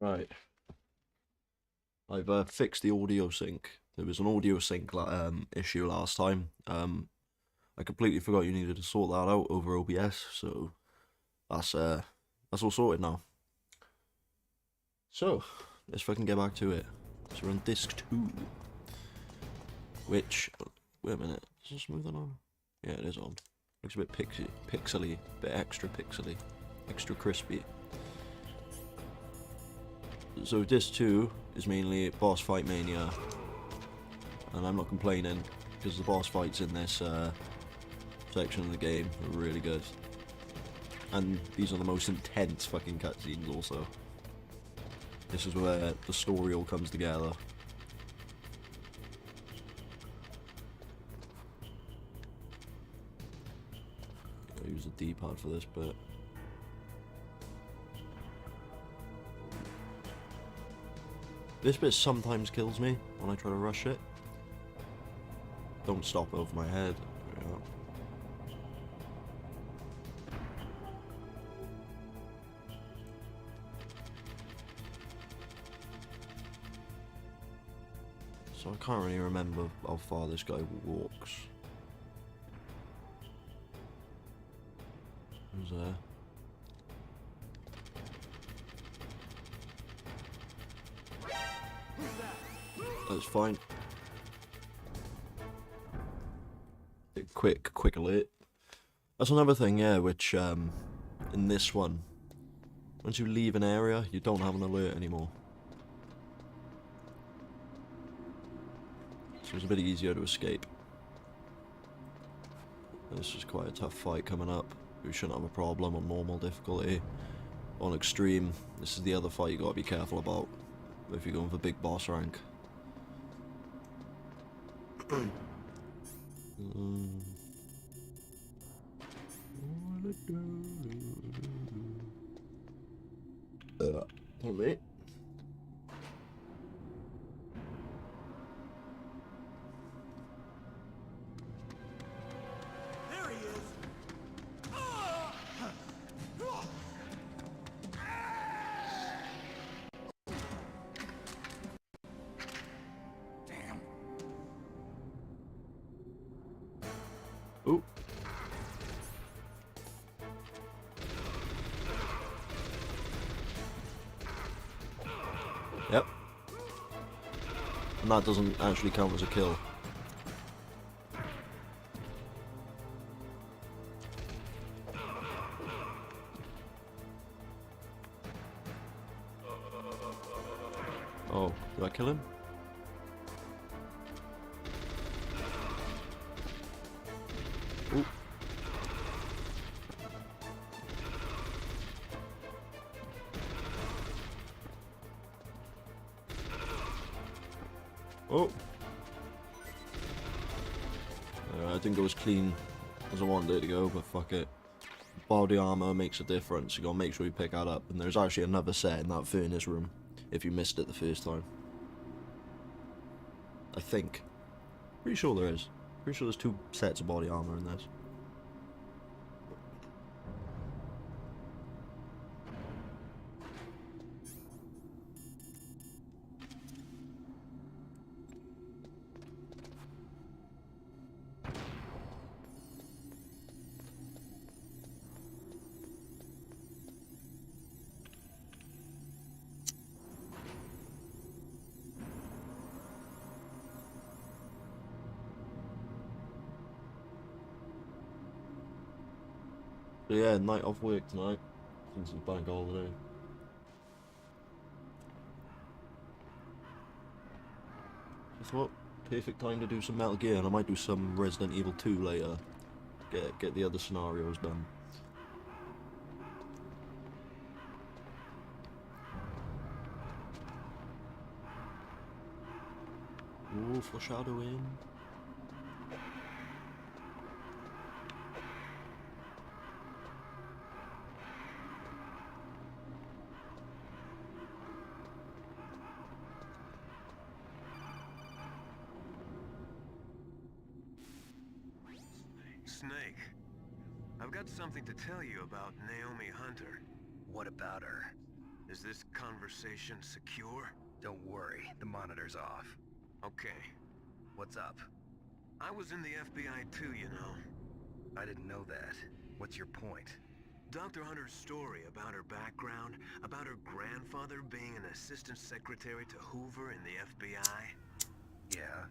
Right. I've fixed the audio sync. There was an audio sync issue last time. I completely forgot you needed to sort that out over OBS, so that's all sorted now. So let's fucking get back to it. So we're on disc 2, which wait a minute, is it smoothing on? Yeah, it is on. Looks a bit pixely, a bit extra pixely, extra crispy. So disc 2 is mainly boss fight mania, and I'm not complaining because the boss fights in this section of the game are really good, and these are the most intense fucking cutscenes. Also, this is where the story all comes together. I'll use the D-pad for this bit. This bit sometimes kills me when I try to rush it. Don't stop over my head. There we go. So I can't really remember how far this guy walks. Who's there? That's fine. Quick alert. That's another thing, yeah, which in this one, once you leave an area, you don't have an alert anymore. So it's a bit easier to escape. This is quite a tough fight coming up. We shouldn't have a problem on normal difficulty. On extreme, this is the other fight you gotta be careful about if you're going for big boss rank. Wait. There he is. Damn. Ooh. Yep. And that doesn't actually count as a kill. Oh, did I kill him? Ooh. Oh. I didn't go as clean as I wanted it to go, but fuck it. Body armor makes a difference. You gotta make sure you pick that up. And there's actually another set in that furnace room if you missed it the first time. I think. Pretty sure there is. Pretty sure there's 2 sets of body armor in this. So yeah, night off work tonight, since it's bank holiday. I thought, perfect time to do some Metal Gear, and I might do some Resident Evil 2 later. Get the other scenarios done. Ooh, foreshadowing. Snake, I've got something to tell you about Naomi Hunter. What about her? Is this conversation secure? Don't worry, the monitor's off. Okay. What's up? I was in the FBI too, you know. I didn't know that. What's your point? Dr. Hunter's story about her background, about her grandfather being an assistant secretary to Hoover in the FBI. Yeah?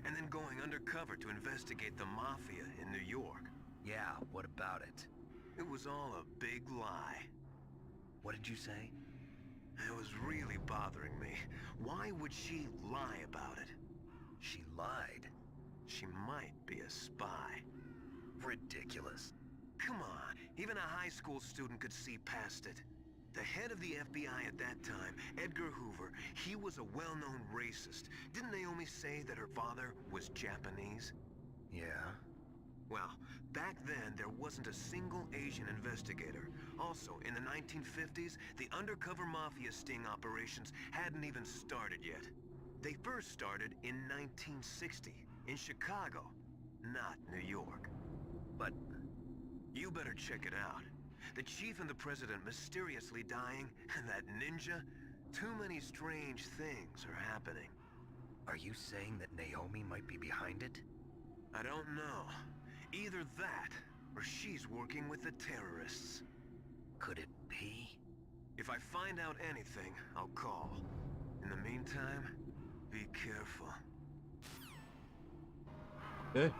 And then going undercover to investigate the Mafia in New York. Yeah, what about it? It was all a big lie. What did you say? It was really bothering me. Why would she lie about it? She lied. She might be a spy. Ridiculous. Come on, even a high school student could see past it. The head of the FBI at that time, Edgar Hoover, he was a well-known racist. Didn't Naomi say that her father was Japanese? Yeah? Well, back then there wasn't a single Asian investigator. Also, in the 1950s, the undercover mafia sting operations hadn't even started yet. They first started in 1960, in Chicago, not New York. But... You better check it out. The chief and the president mysteriously dying, and that ninja? Too many strange things are happening. are you saying that Naomi might be behind it? I don't know. Either that, or she's working with the terrorists. Could it be? If I find out anything, I'll call. In the meantime, be careful. Okay.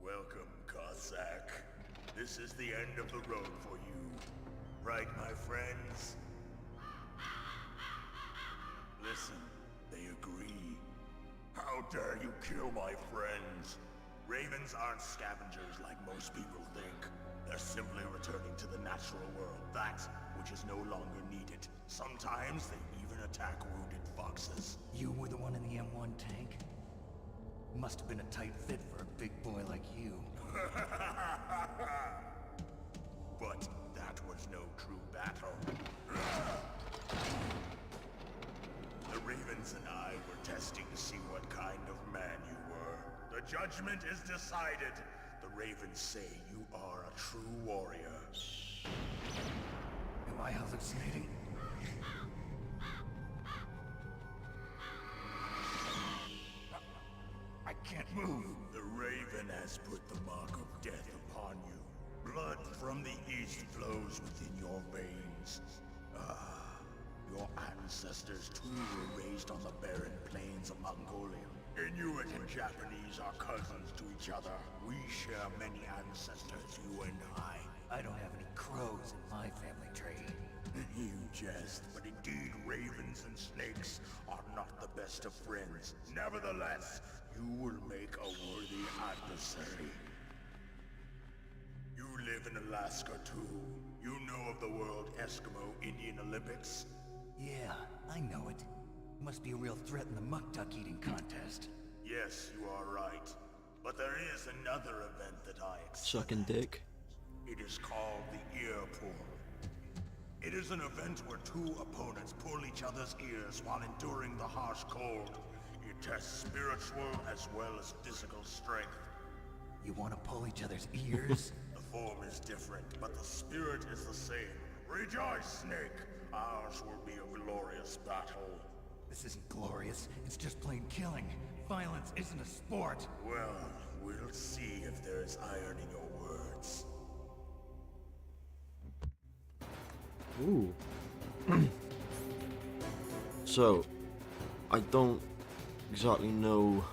Welcome, Cossack. This is the end of the road for you. Right, my friends? Listen, they agree. How dare you kill my friends? Ravens aren't scavengers like most people think. They're simply returning to the natural world, that which is no longer needed. Sometimes they even attack wounded foxes. You were the one in the M1 tank? Must have been a tight fit for a big boy like you. But that was no true battle. The Ravens and I were testing to see what kind of man you were. The judgment is decided. The Ravens say you are a true warrior. Am I hallucinating? I can't move. The Raven has put the mark of death upon you. Blood from the east flows within your veins. Your ancestors too were raised on the barren plains of Mongolia. Inuit and Japanese are cousins to each other. We share many ancestors, you and I. I don't have any crows in my family tree. You jest, but indeed ravens and snakes are not the best of friends. Nevertheless, you will make a worthy adversary. You live in Alaska too. You know of the World Eskimo Indian Olympics? Yeah, I know it. Must be a real threat in the muck duck eating contest. Yes, you are right. But there is another event that I excel Sucking at. dick. It is called the Ear Pull. It is an event where two opponents pull each other's ears while enduring the harsh cold. It tests spiritual as well as physical strength. You want to pull each other's ears? The form is different, but the spirit is the same. Rejoice, Snake! Ours will be a glorious battle. This isn't glorious. It's just plain killing. Violence isn't a sport. Well, we'll see if there's iron in your words. Ooh. So, I don't exactly know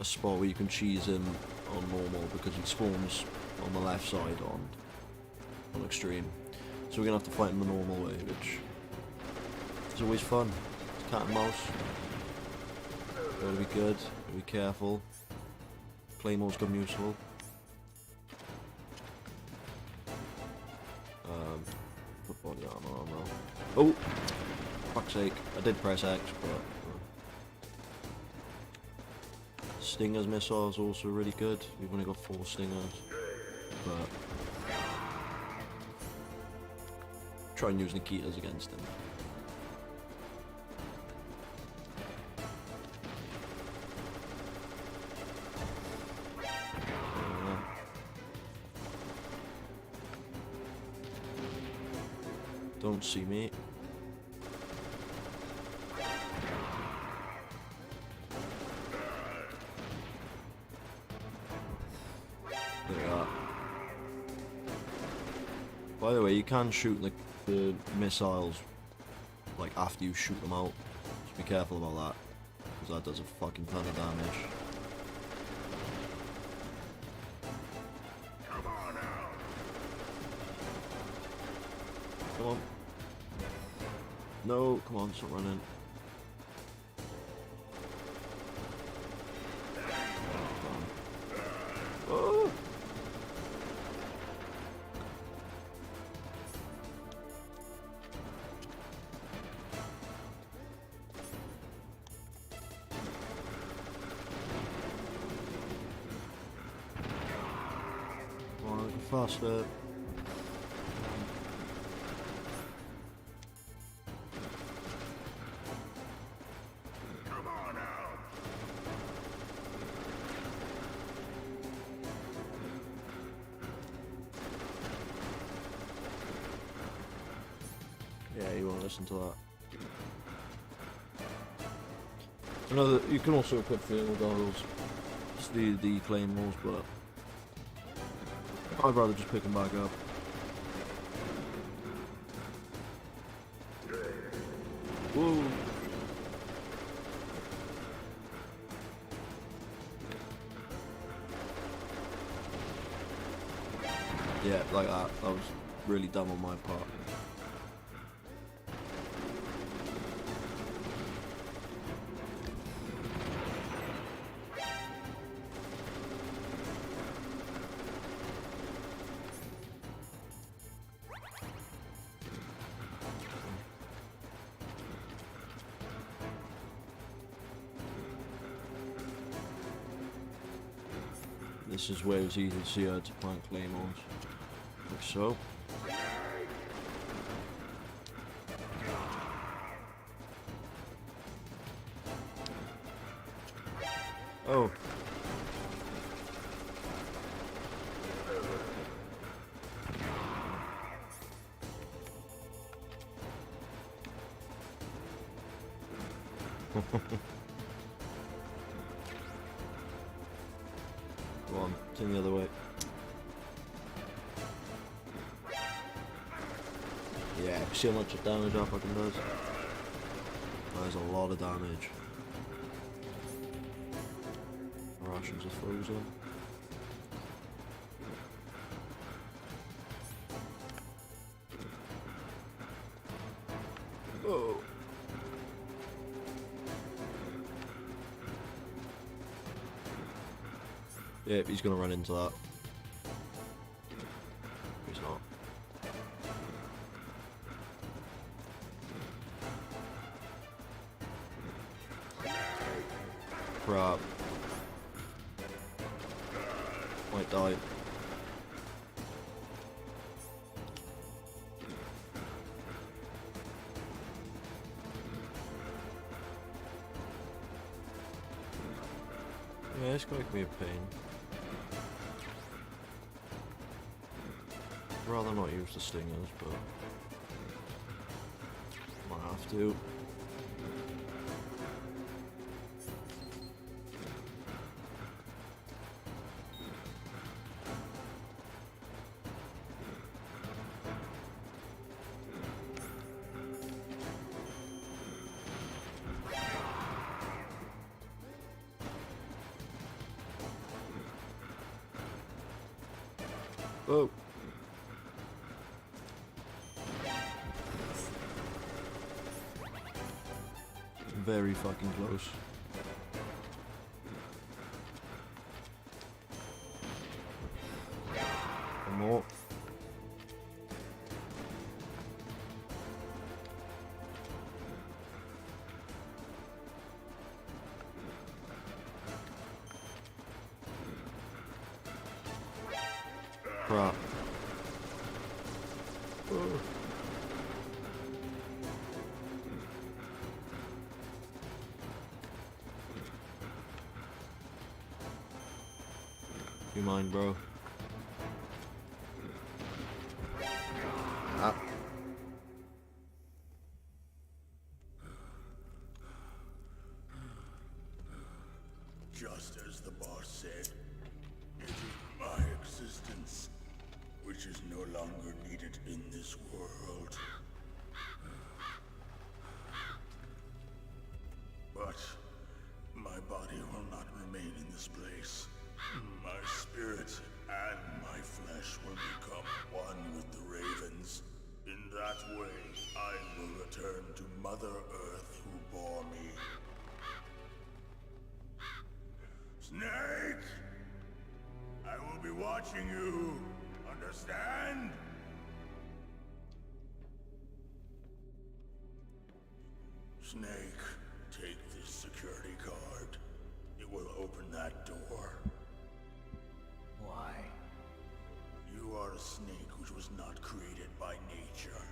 a spot where you can cheese him on normal because he spawns on the left side on extreme. So we're gonna have to fight him the normal way, which is always fun. It's cat and mouse. Gotta be good, gotta be careful. Claymore's come useful. Put body armor on now. Oh! Fuck's sake. I did press X, but... Stinger's missile is also really good. We've only got 4 Stingers. But... try and use Nikitas against him. Don't see me. There we are. By the way, you can shoot the missiles like after you shoot them out. Just be careful about that, because that does a fucking ton of damage. Come on. No, come on, stop running. Oh. Come on, go faster. Yeah, you won't listen to that. Another, you can also equip thermal goggles. It's the claymores, but I'd rather just pick them back up. Whoa! Yeah, like that. That was really dumb on my part. This is where it's easy to see how to plant claymores. Like so. Oh. Go on, turn the other way. Yeah, see how much damage that fucking does? That is a lot of damage. Rations are frozen. Oh. Yeah, he's gonna run into that. He's not. Crap. Might die. Yeah, this guy can be a pain. Rather not use the stingers, but might have to. Oh. Very fucking close. One more. Crap. Oh. You mind, bro? Ah. Just as the boss said, it is my existence which is no longer needed in this world. But my body will not remain in this place. My spirit and my flesh will become one with the ravens. In that way, I will return to Mother Earth who bore me. Snake! I will be watching you. Understand? Snake, take this security card. It will open that door. Why? You are a snake which was not created by nature.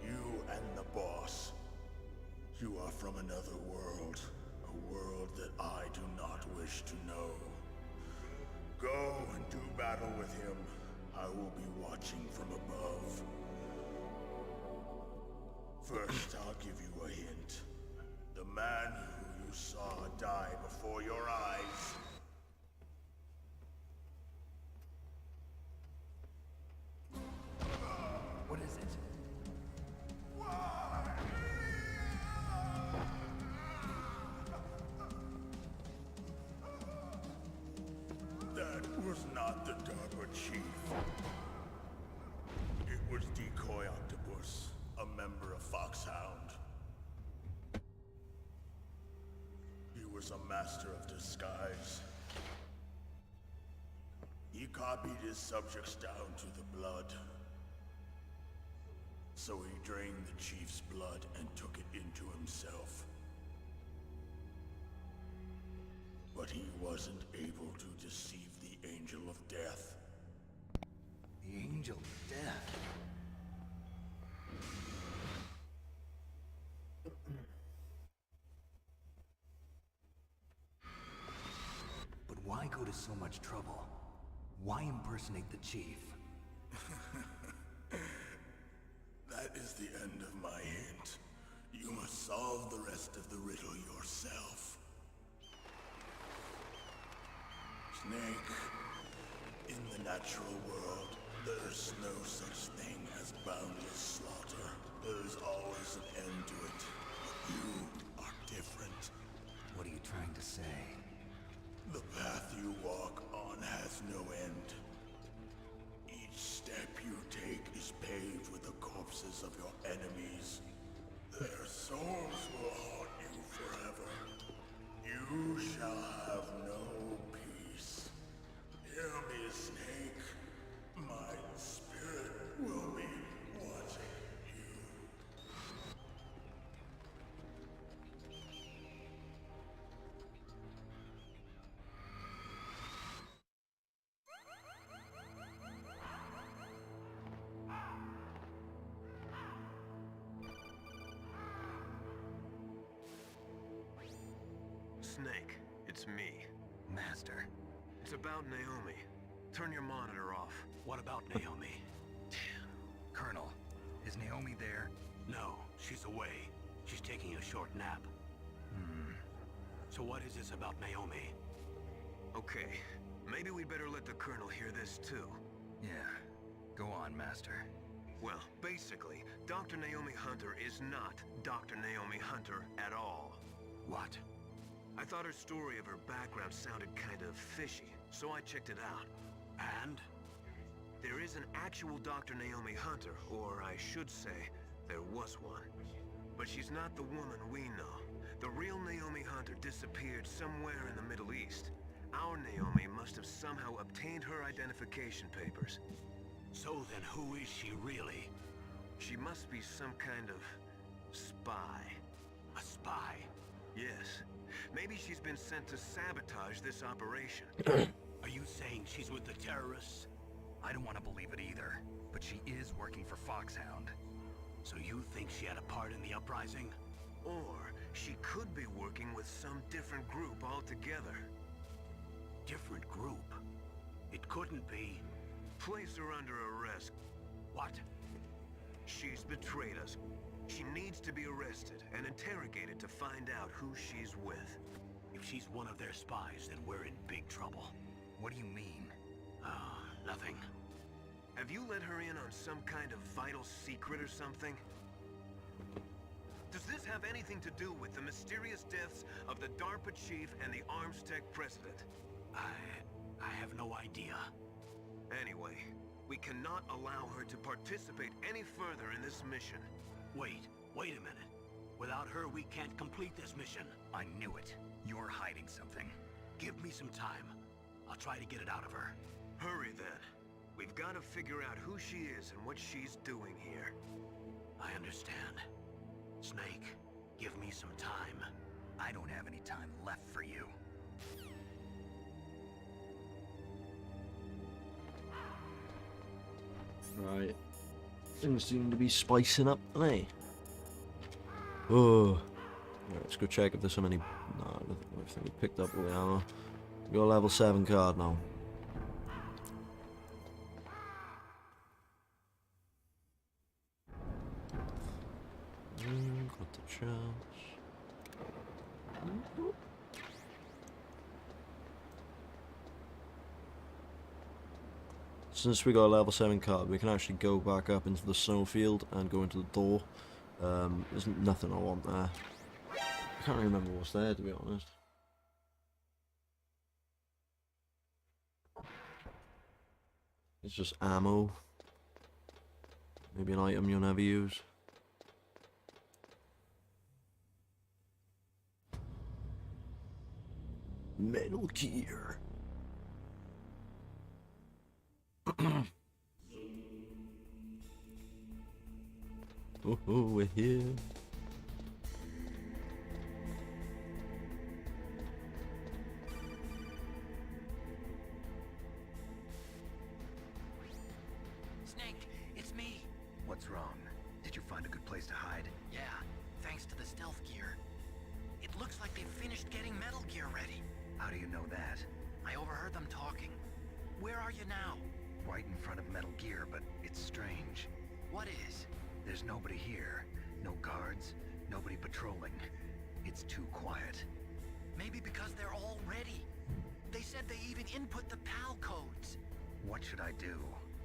You and the boss. You are from another world. A world that I do not wish to know. Go and do battle with him. I will be watching from above. First, I'll give you a hint. The man who you saw die before your eyes. What is it? That was not the DARPA chief. It was Decoy Octopus, a member of FOXHOUND. He was a master of disguise. He copied his subjects down to the blood. So he drained the chief's blood and took it into himself. But he wasn't able to deceive the Angel of Death. The Angel of Death. But why go to so much trouble? Why impersonate the chief? That is the end of my hint. You must solve the rest of the riddle yourself. Snake, in the natural world, there's no such thing as boundless slaughter. There's always an end to it. But you are different. What are you trying to say? The path you walk on has no end. Each step you take is paved with the corpses of your enemies. Their souls will haunt you forever. You shall have no peace. Hear me, Snake. My spirit will be watching you. Snake, it's me. Master. It's about Naomi. Turn your monitor off. What about Naomi? Colonel, is Naomi there? No, she's away. She's taking a short nap. So what is this about Naomi? Okay, maybe we'd better let the Colonel hear this too. Yeah. Go on, Master. Well, basically, Dr. Naomi Hunter is not Dr. Naomi Hunter at all. What? I thought her story of her background sounded kind of fishy, so I checked it out. And? There is an actual Dr. Naomi Hunter, or I should say, there was one. But she's not the woman we know. The real Naomi Hunter disappeared somewhere in the Middle East. Our Naomi must have somehow obtained her identification papers. So then who is she really? She must be some kind of spy. A spy? Yes. Maybe she's been sent to sabotage this operation. Are you saying she's with the terrorists? I don't want to believe it either, but she is working for FOXHOUND. So you think she had a part in the uprising? Or she could be working with some different group altogether. Different group? It couldn't be. Place her under arrest. What? She's betrayed us. She needs to be arrested and interrogated to find out who she's with. If she's one of their spies, then we're in big trouble. What do you mean? Nothing. Have you let her in on some kind of vital secret or something? Does this have anything to do with the mysterious deaths of the DARPA chief and the Armstech president? I have no idea. Anyway, we cannot allow her to participate any further in this mission. Wait a minute. Without her, we can't complete this mission. I knew it. You're hiding something. Give me some time. I'll try to get it out of her. Hurry then. We've got to figure out who she is and what she's doing here. I understand. Snake, give me some time. I don't have any time left for you. Right. Things seem to be spicing up, eh? Oh. Right, let's go check if there's so many. No, I think we picked up all the ammo. We got a level 7 card now. Got the chance. Since we got a level 7 card, we can actually go back up into the snowfield and go into the door. There's nothing I want there. I can't remember what's there, to be honest. It's just ammo. Maybe an item you'll never use. Metal Gear. Oh, we're here. Snake, it's me. What's wrong? Did you find a good place to hide? Yeah, thanks to the stealth gear. It looks like they've finished getting Metal Gear ready. How do you know that? I overheard them talking. Where are you now? Right in front of Metal Gear, but it's strange. What is? There's nobody here. No guards, nobody patrolling. It's too quiet. Maybe because they're all ready. They said they even input the PAL codes. What should I do?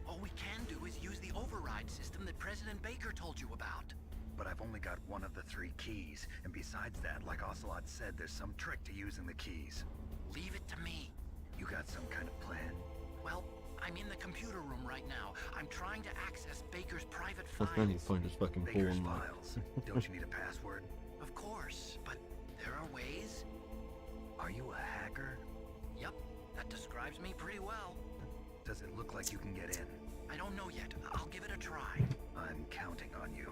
All we can do is use the override system that President Baker told you about. But I've only got one of the 3 keys, and besides that, like Ocelot said, there's some trick to using the keys. Leave it to me. You got some kind of plan? Well, I'm in the computer room right now. I'm trying to access Baker's private I files. need to find his fucking Baker's porn, like. files. Don't you need a password? Of course, but there are ways. Are you a hacker? Yep, that describes me pretty well. Does it look like you can get in? I don't know yet. I'll give it a try. I'm counting on you.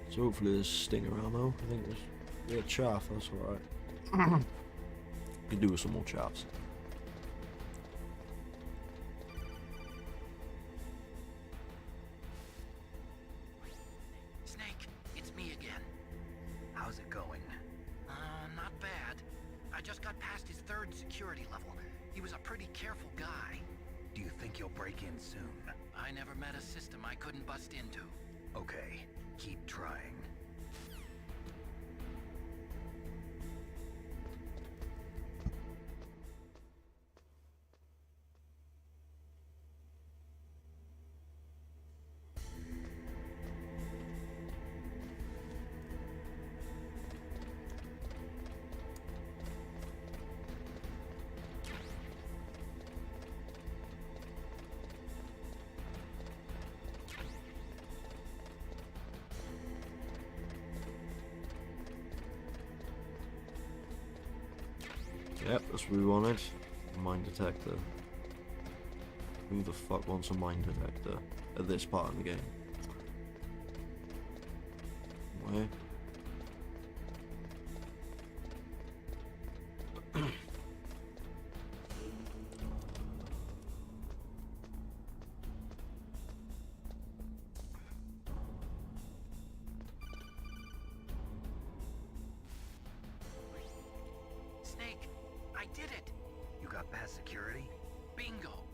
So hopefully there's stinger ammo. I think there's... Yeah, chaff, that's alright. Could do with some more chaffs. Snake, it's me again. How's it going? Not bad. I just got past his 3rd security level. He was a pretty careful guy. Do you think you'll break in soon? I never met a system I couldn't bust into. Okay, keep trying. Yep, that's what we wanted. Mine detector. Who the fuck wants a mine detector at this part of the game? Where? Snake, I did it! You got past security? Bingo!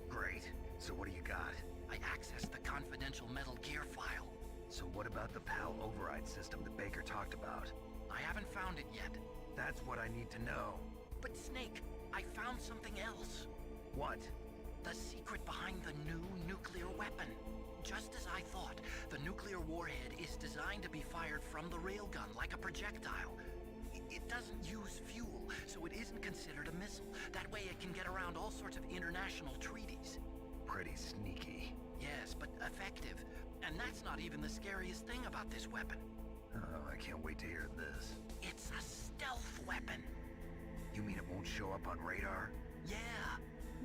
Great. So what do you got? I accessed the confidential Metal Gear file. So what about the PAL override system that Baker talked about? I haven't found it yet. That's what I need to know. But Snake, I found something else. What? The secret behind the new nuclear weapon. Just as I thought, the nuclear warhead is designed to be fired from the railgun like a projectile. It doesn't use fuel, so it isn't considered a missile. That way it can get around all sorts of international treaties. Pretty sneaky. Yes, but effective. And that's not even the scariest thing about this weapon. Oh, I can't wait to hear this. It's a stealth weapon. You mean it won't show up on radar? Yeah.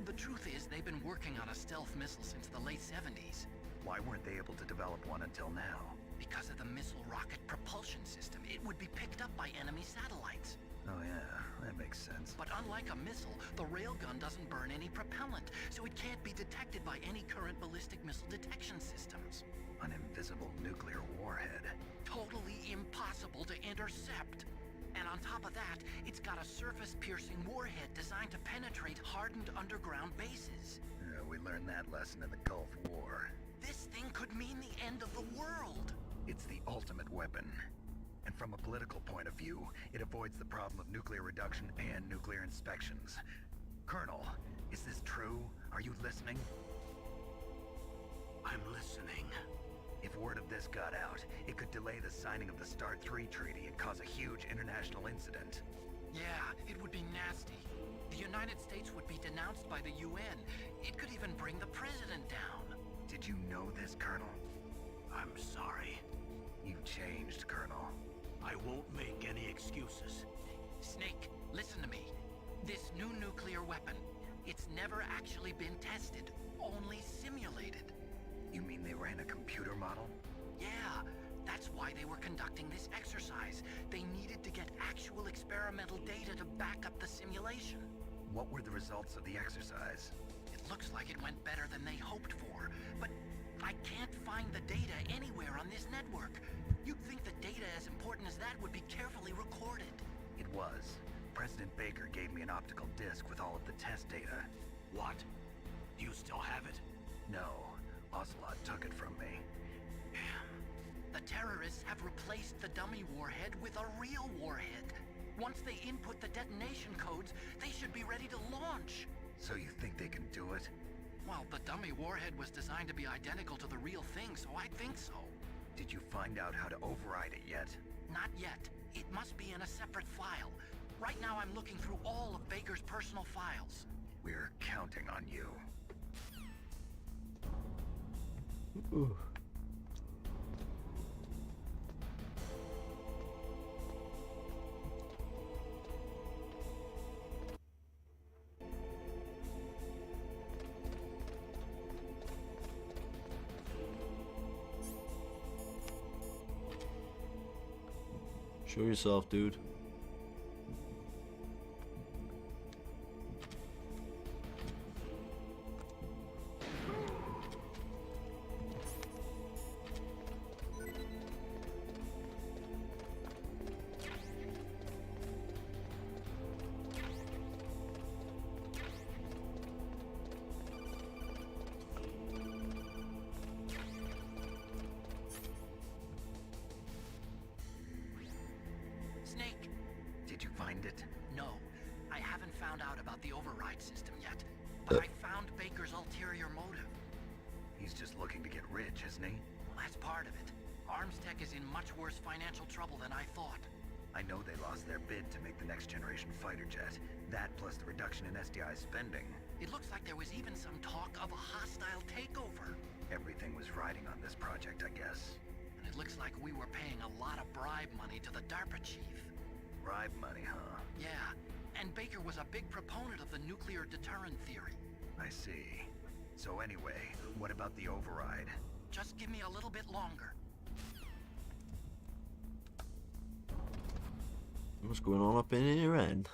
The truth is, they've been working on a stealth missile since the late 70s. Why weren't they able to develop one until now? Because of the missile rocket propulsion system, it would be picked up by enemy satellites. Oh yeah, that makes sense. But unlike a missile, the railgun doesn't burn any propellant, so it can't be detected by any current ballistic missile detection systems. An invisible nuclear warhead. Totally impossible to intercept. And on top of that, it's got a surface-piercing warhead designed to penetrate hardened underground bases. We learned that lesson in the Gulf War. This thing could mean the end of the world. It's the ultimate weapon. And from a political point of view, it avoids the problem of nuclear reduction and nuclear inspections. Colonel, is this true? Are you listening? I'm listening. If word of this got out, it could delay the signing of the START 3 treaty and cause a huge international incident. Yeah, it would be nasty. The United States would be denounced by the UN. It could even bring the president down. Did you know this, Colonel? I'm sorry. You've changed, Colonel. I won't make any excuses. Snake, listen to me. This new nuclear weapon, it's never actually been tested, only simulated. You mean they ran a computer model? Yeah, that's why they were conducting this exercise. They needed to get actual experimental data to back up the simulation. What were the results of the exercise? It looks like it went better than they hoped for, but I can't find the data anywhere on this network. You'd think the data as important as that would be carefully recorded. It was. President Baker gave me an optical disc with all of the test data. What? Do you still have it? No, Ocelot took it from me. The terrorists have replaced the dummy warhead with a real warhead. Once they input the detonation codes, they should be ready to launch. So you think they can do it? Well, the dummy warhead was designed to be identical to the real thing, so I think so. Did you find out how to override it yet? Not yet. It must be in a separate file. Right now I'm looking through all of Baker's personal files. We're counting on you. Ooh. Show yourself, dude. Snake! Did you find it? No, I haven't found out about the override system yet. But I found Baker's ulterior motive. He's just looking to get rich, isn't he? Well, that's part of it. Armstech is in much worse financial trouble than I thought. I know they lost their bid to make the next generation fighter jet. That plus the reduction in SDI spending. It looks like there was even some talk of a hostile takeover. Everything was riding on this project, I guess. And it looks like we were paying a lot of bribe money to the DARPA chief. Bribe money, huh? Yeah, And Baker was a big proponent of the nuclear deterrent theory. I see. So anyway, what about the override? Just give me a little bit longer. What's going on up in your end?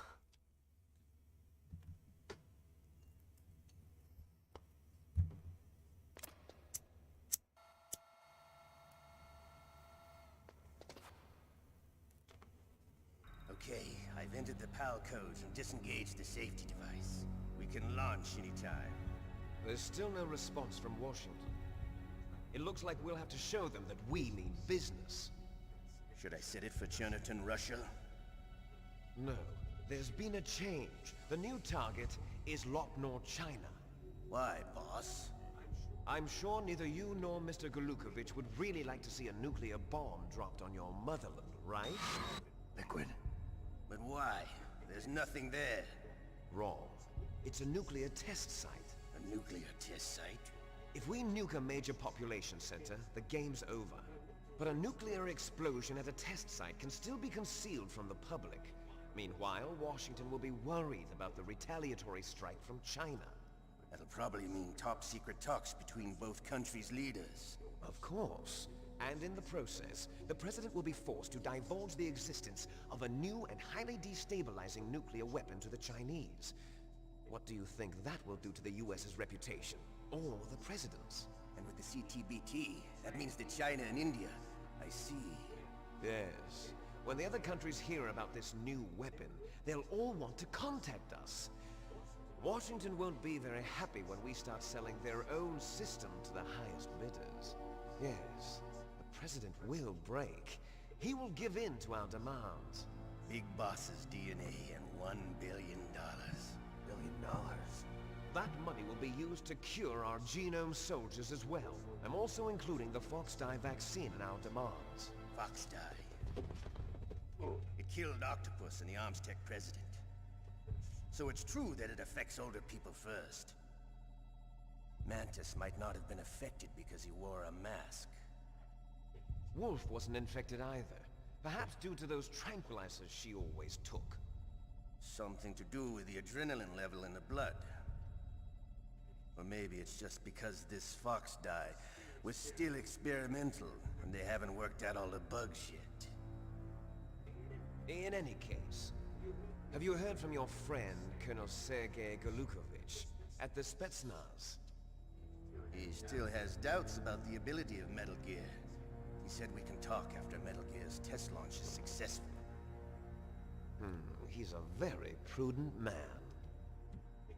Okay, I've entered the PAL codes and disengaged the safety device. We can launch anytime. There's still no response from Washington. It looks like we'll have to show them that we mean business. Should I set it for Cherniton, Russia? No, there's been a change. The new target is Lopnor, China. Why, boss? I'm sure neither you nor Mr. Golukovich would really like to see a nuclear bomb dropped on your motherland, right? Liquid. But why? There's nothing there. Wrong. It's a nuclear test site. A nuclear test site? If we nuke a major population center, the game's over. But a nuclear explosion at a test site can still be concealed from the public. Meanwhile, Washington will be worried about the retaliatory strike from China. That'll probably mean top-secret talks between both countries' leaders. Of course. And in the process, the President will be forced to divulge the existence of a new and highly destabilizing nuclear weapon to the Chinese. What do you think that will do to the US's reputation? Or the President's? And with the CTBT, that means that China and India. I see. Yes. When the other countries hear about this new weapon, they'll all want to contact us. Washington won't be very happy when we start selling their own system to the highest bidders. Yes, the President will break. He will give in to our demands. Big Boss's DNA and $1 billion. $1 billion? That money will be used to cure our genome soldiers as well. I'm also including the FOXHOUND vaccine in our demands. FOXHOUND. It killed Octopus and the Armstech president. So it's true that it affects older people first. Mantis might not have been affected because he wore a mask. Wolf wasn't infected either. Perhaps due to those tranquilizers she always took. Something to do with the adrenaline level in the blood. Or maybe it's just because this Fox dye was still experimental and they haven't worked out all the bugs yet. In any case, have you heard from your friend, Colonel Sergei Golukovich, at the Spetsnaz? He still has doubts about the ability of Metal Gear. He said we can talk after Metal Gear's test launch is successful. He's a very prudent man.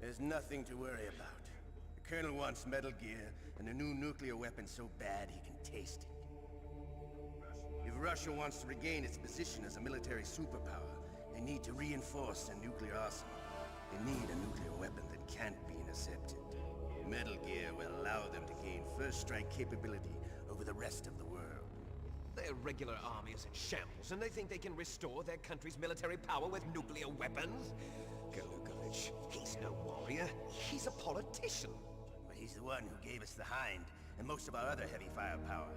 There's nothing to worry about. The Colonel wants Metal Gear and a new nuclear weapon so bad he can taste it. If Russia wants to regain its position as a military superpower, they need to reinforce their nuclear arsenal. They need a nuclear weapon that can't be intercepted. Metal Gear will allow them to gain first strike capability over the rest of the world. Their regular army is in shambles, and they think they can restore their country's military power with nuclear weapons? Golukovich, he's no warrior. He's a politician. But he's the one who gave us the Hind and most of our other heavy firepower.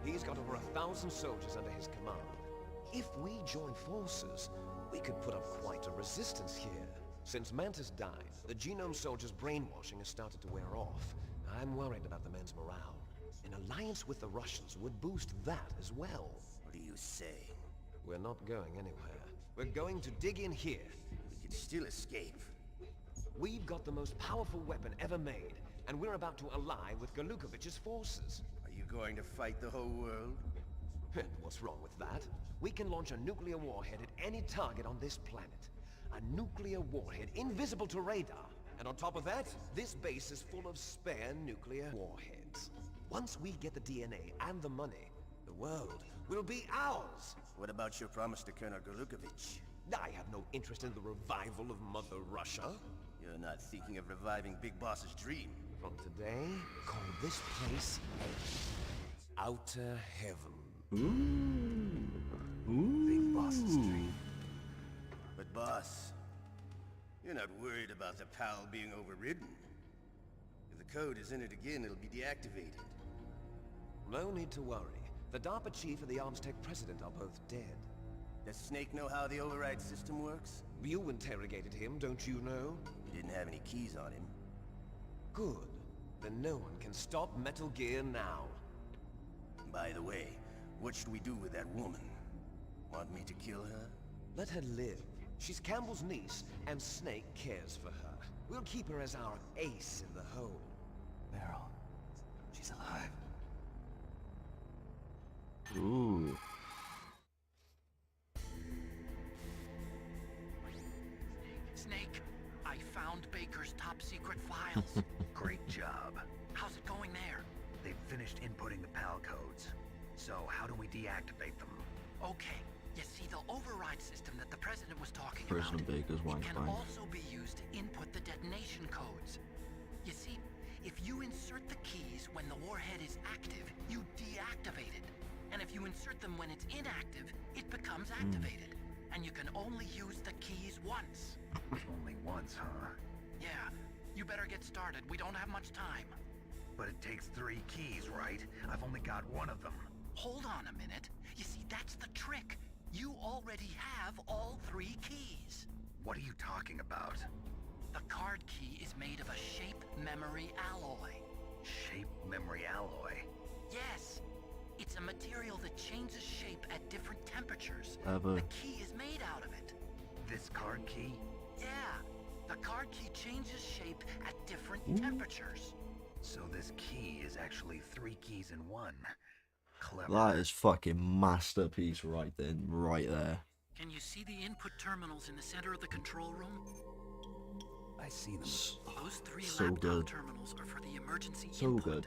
He's got over 1,000 soldiers under his command. If we join forces, we could put up quite a resistance here. Since Mantis died, the genome soldiers' brainwashing has started to wear off. I'm worried about the men's morale. An alliance with the Russians would boost that as well. What are you saying? We're not going anywhere. We're going to dig in here. We could still escape. We've got the most powerful weapon ever made, and we're about to ally with Golukovich's forces. Are you going to fight the whole world? And what's wrong with that? We can launch a nuclear warhead at any target on this planet. A nuclear warhead invisible to radar. And on top of that, this base is full of spare nuclear warheads. Once we get the DNA and the money, the world will be ours. What about your promise to Colonel Golukovich? I have no interest in the revival of Mother Russia. You're not thinking of reviving Big Boss's dream. From today, call this place Outer Heaven. Big Boss's dream. But boss, you're not worried about the PAL being overridden. If the code is in it again, it'll be deactivated. No need to worry. The DARPA chief and the Armstech president are both dead. Does Snake know how the override system works? You interrogated him, don't you know? He didn't have any keys on him. Good. Then no one can stop Metal Gear now. By the way, what should we do with that woman? Want me to kill her? Let her live. She's Campbell's niece, and Snake cares for her. We'll keep her as our ace in the hole. Meryl, she's alive. Ooh. Snake, I found Baker's top secret files. Great job. How's it going there? They've finished inputting the PAL codes. So how do we deactivate them? Okay. You see, the override system that the President was talking President about, Baker's it wank can bank. also be used to input the detonation codes. You see, if you insert the keys when the warhead is active, you deactivate it. And if you insert them when it's inactive, it becomes activated. And you can only use the keys once. Only once, huh? Yeah, you better get started. We don't have much time. But it takes 3 keys, right? I've only got one of them. Hold on a minute. You see, that's the trick. You already have all 3 keys. What are you talking about? The card key is made of a shape memory alloy. Shape memory alloy? Yes. It's a material that changes shape at different temperatures. Ever. The key is made out of it. This card key? Yeah. The card key changes shape at different temperatures. So this key is actually 3 keys in one. Clever. That is fucking masterpiece right then, right there. Can you see the input terminals in the center of the control room? I see them. Those 3 So laptop good. terminals are for the emergency So input. good.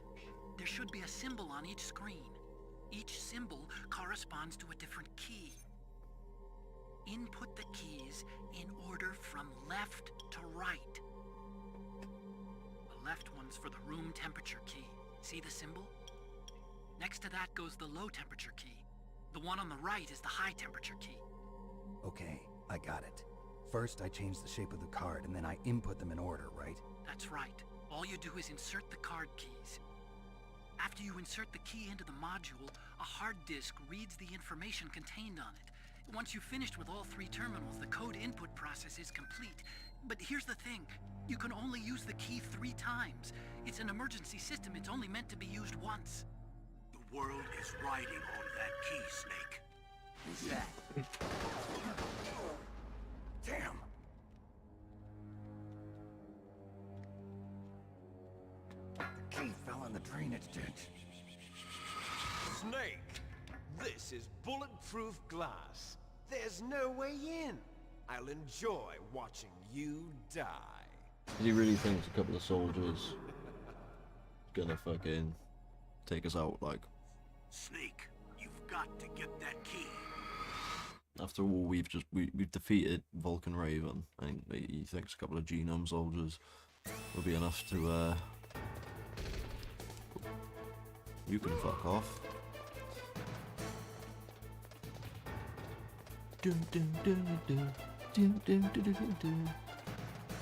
There should be a symbol on each screen. Each symbol corresponds to a different key. Input the keys in order from left to right. The left one's for the room temperature key. See the symbol? Next to that goes the low temperature key. The one on the right is the high temperature key. Okay, I got it. First, I change the shape of the card, and then I input them in order, right? That's right. All you do is insert the card keys. After you insert the key into the module, a hard disk reads the information contained on it. Once you've finished with all 3 terminals, the code input process is complete. But here's the thing. You can only use the key 3 times. It's an emergency system. It's only meant to be used once. The world is riding on that key, Snake. Who's that? Damn! The key fell in the drainage ditch. Snake! This is bulletproof glass. There's no way in. I'll enjoy watching you die. He really thinks a couple of soldiers gonna fucking take us out, like, Snake, you've got to get that key. after all we've defeated Vulcan Raven. I think he thinks a couple of genome soldiers will be enough to you can fuck off. Man,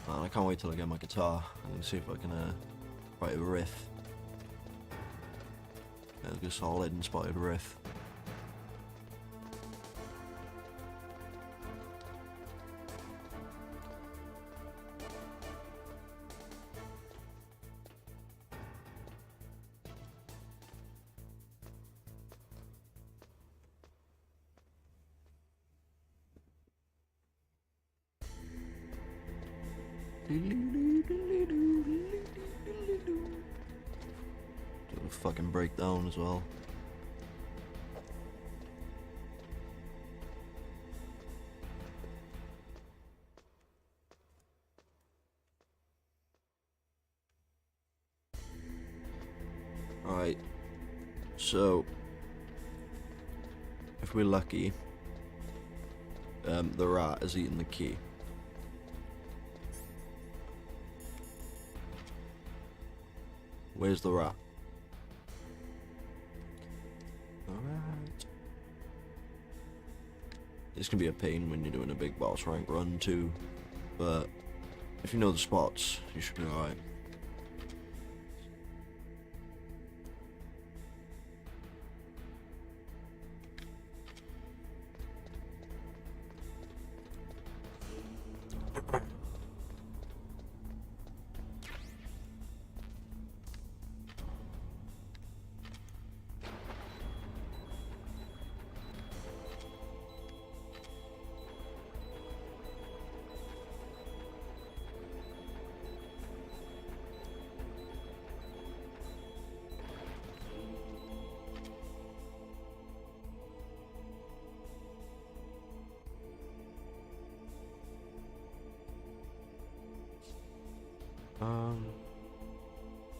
I can't wait till I get my guitar and see if I can write a riff. Like a solid inspired riff. Do a fucking breakdown as well. Alright, so if we're lucky, the rat has eaten the key. Where's the rat? Alright. It's gonna be a pain when you're doing a big boss rank run too, but if you know the spots, you should be alright.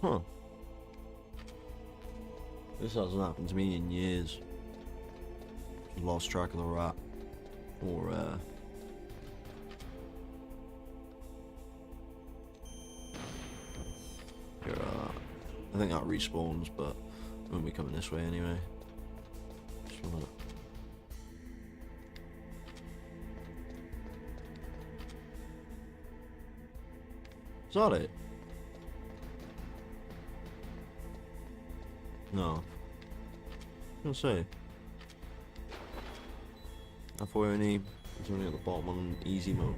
Huh. This hasn't happened to me in years. Lost track of the rat. Or, here, I think that respawns, but won't be coming this way anyway. Just wanna... Is that it? No. I was gonna say. I thought it's only at the bottom on easy mode.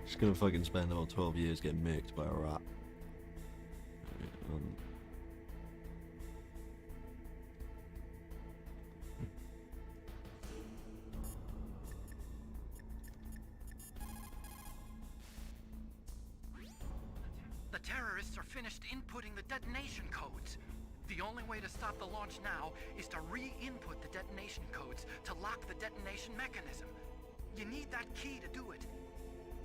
Just gonna fucking spend about 12 years getting murked by a rat. The terrorists are finished inputting the detonation codes. The only way to stop the launch now is to re-input the detonation codes to lock the detonation mechanism. You need that key to do it.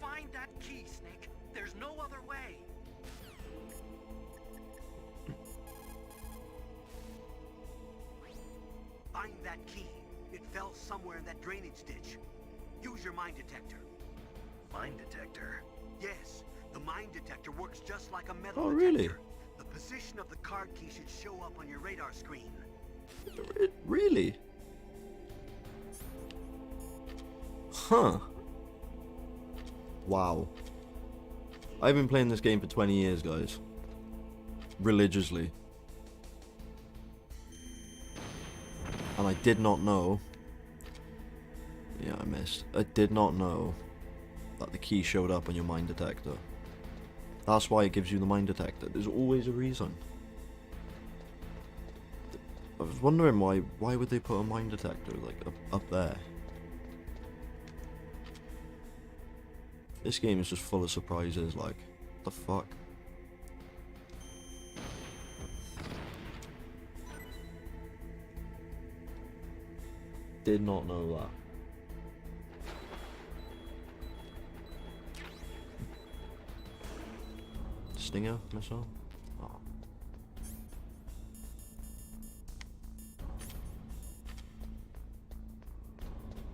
Find that key, Snake. There's no other way. Find that key. It fell somewhere in that drainage ditch. Use your mine detector. Mine detector? Yes, the mine detector works just like a metal Oh, detector. really? The position of the card key should show up on your radar screen. Really? Huh. Wow. I've been playing this game for 20 years, guys. Religiously. And I did not know... Yeah, I missed. I did not know that the key showed up on your mine detector. That's why it gives you the mine detector. There's always a reason. I was wondering why would they put a mine detector like up there? This game is just full of surprises, like, the fuck? Did not know that. Stinger missile? Oh.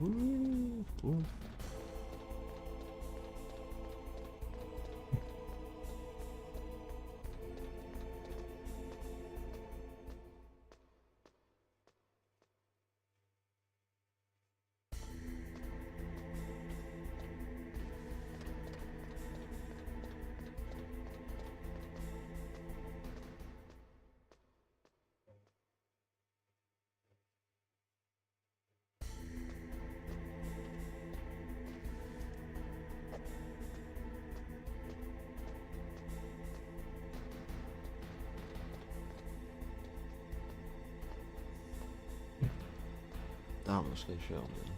Ooh. Ooh. Damn, let's go show man.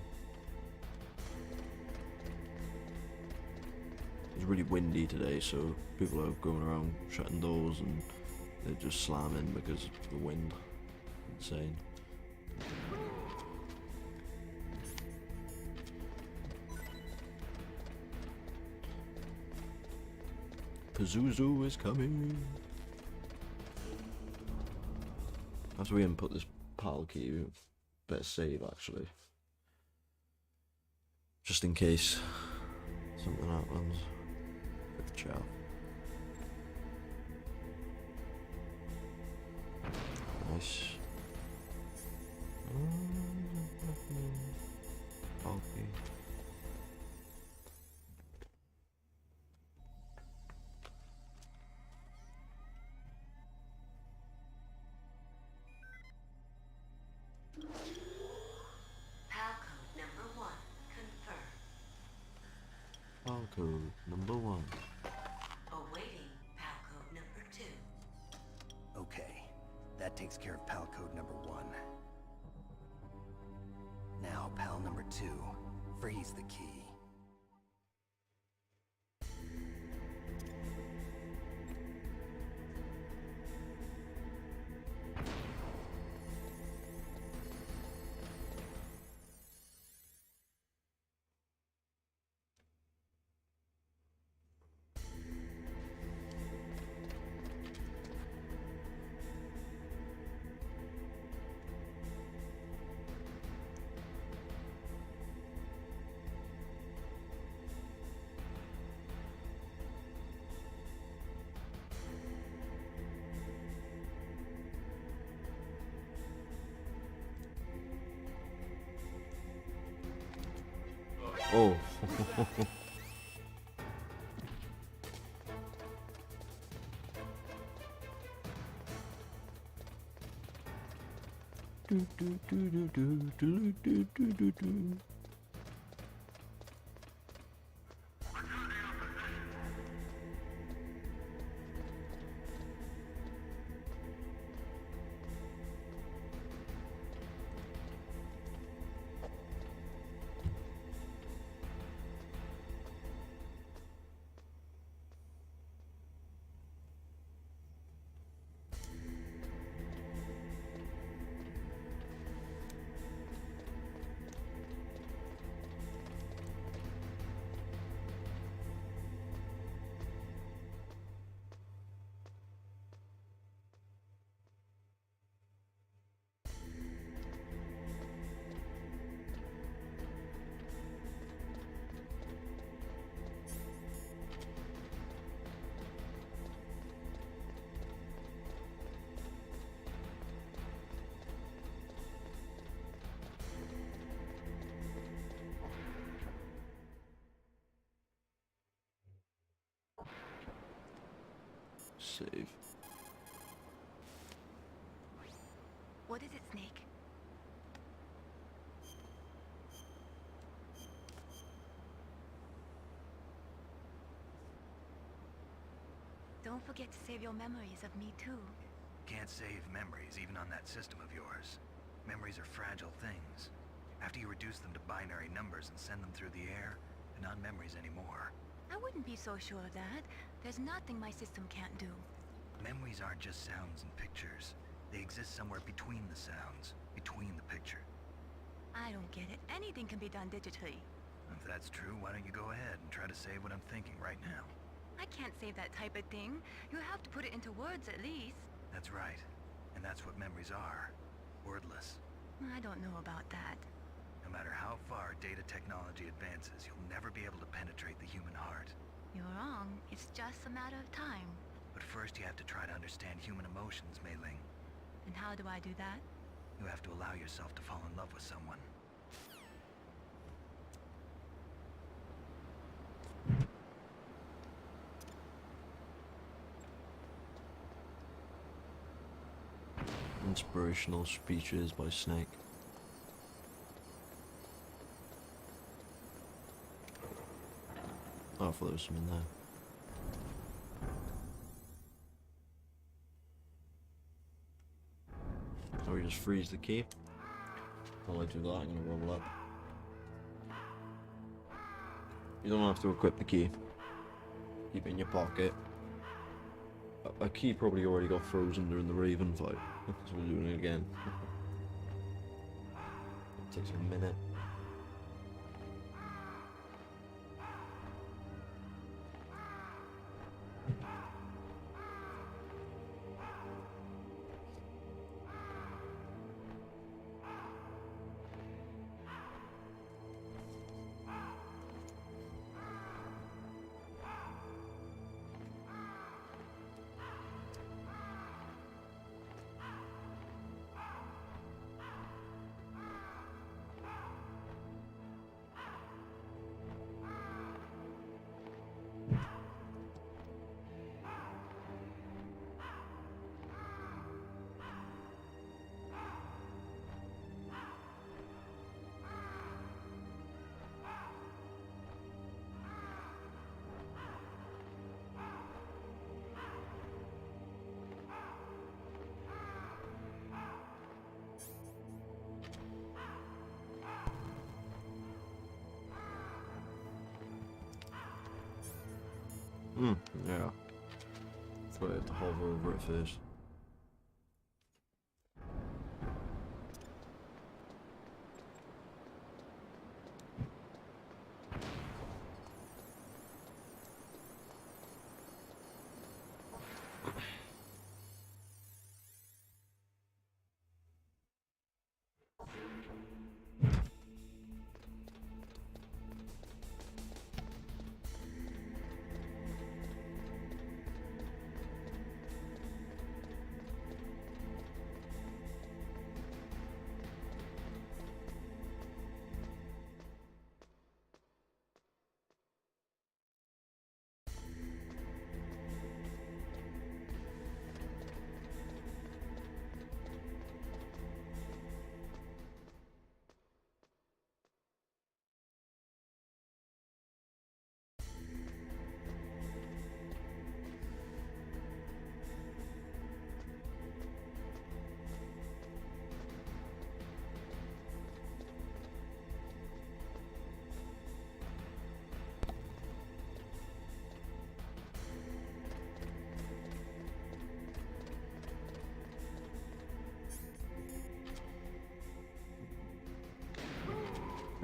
It's really windy today, so people are going around shutting doors and they're just slamming because of the wind. Insane. Pazuzu is coming. After we input this PAL key, we better save actually. Just in case something happens. Good job. Nice. Okay. PAL code number 1. Awaiting PAL code number 2. Okay, that takes care of PAL code number 1. Now, PAL number 2, freeze the key. Oh. do, do, do, do, do, do, do, do, do, do. Save. What is it, Snake? Don't forget to save your memories of me too. Can't save memories even on that system of yours. Memories are fragile things. After you reduce them to binary numbers and send them through the air, they're not memories anymore. I wouldn't be so sure of that. There's nothing my system can't do. Memories aren't just sounds and pictures. They exist somewhere between the sounds, between the picture. I don't get it. Anything can be done digitally. If that's true, why don't you go ahead and try to save what I'm thinking right now? I can't save that type of thing. You have to put it into words at least. That's right. And that's what memories are. Wordless. I don't know about that. No matter how far data technology advances, you'll never be able to penetrate the human heart. You're wrong. It's just a matter of time. But first you have to try to understand human emotions, Mei Ling. And how do I do that? You have to allow yourself to fall in love with someone. Inspirational speeches by Snake. Oh, I thought there was some in there. So we just freeze the key. While I do that, I'm going to roll up. You don't have to equip the key. Keep it in your pocket. A key probably already got frozen during the Raven fight, so we're doing it again. It takes a minute. Yeah. So I have to hover over it first.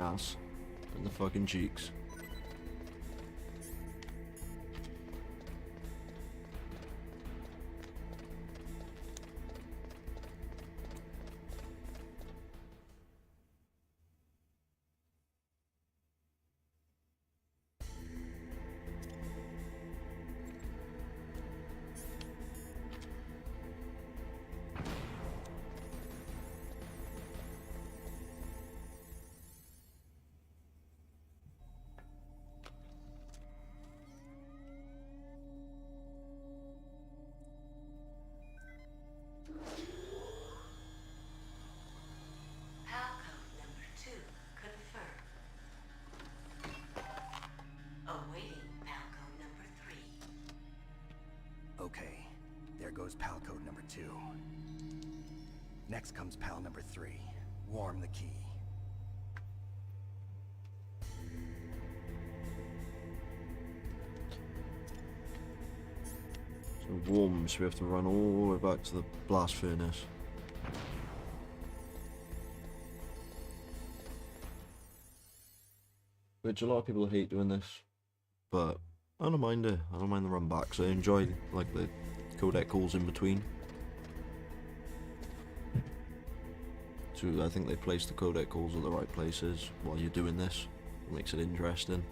ass in the fucking cheeks. Palcode number 2 confirmed. Awaiting Palcode number 3. Okay, there goes pal code number 2. Next comes pal number 3. Warm the key. So warm, so we have to run all the way back to the blast furnace. Which a lot of people hate doing this, but I don't mind it. I don't mind the run backs. I enjoy like the codec calls in between. So I think they place the codec calls at the right places while you're doing this. It makes it interesting.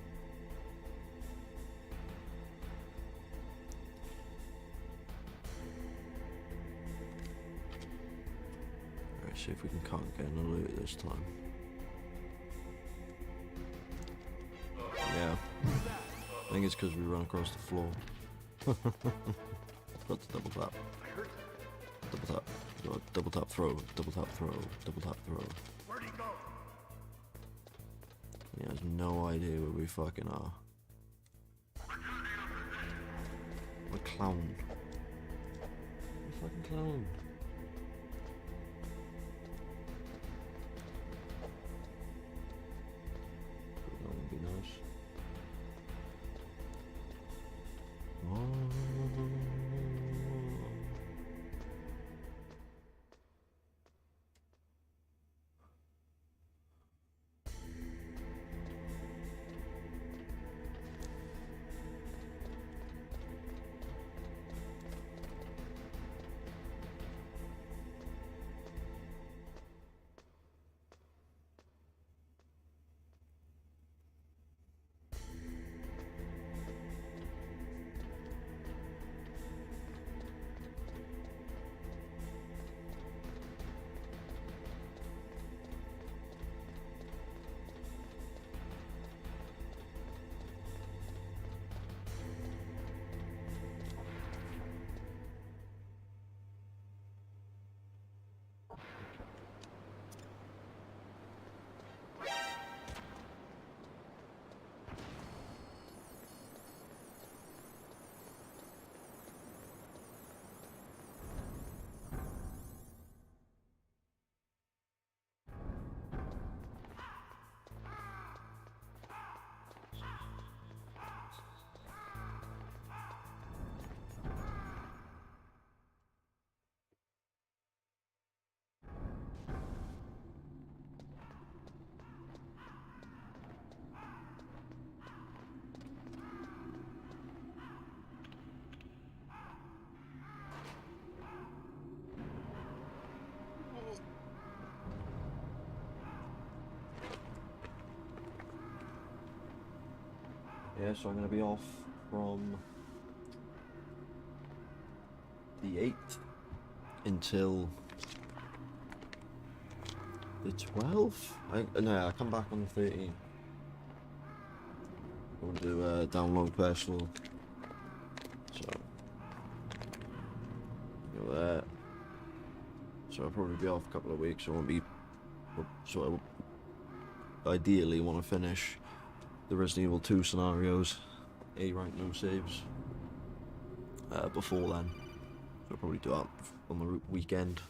Alright, see if we can't get an alert this time. Yeah, I think it's because we run across the floor. Got to double tap. Double tap. Double tap throw. Double tap throw. Double tap throw. Where'd he go? He has no idea where we fucking are. I'm a clown. I'm a fucking clown. That would be nice. Yeah, so I'm going to be off from the 8th until the 12th? No, I come back on the 13th. I'm going to do a download personal. So, go there. So I'll probably be off a couple of weeks. I won't be. So I ideally want to finish the Resident Evil 2 scenarios, A rank no saves, before then. So I'll probably do that on the weekend.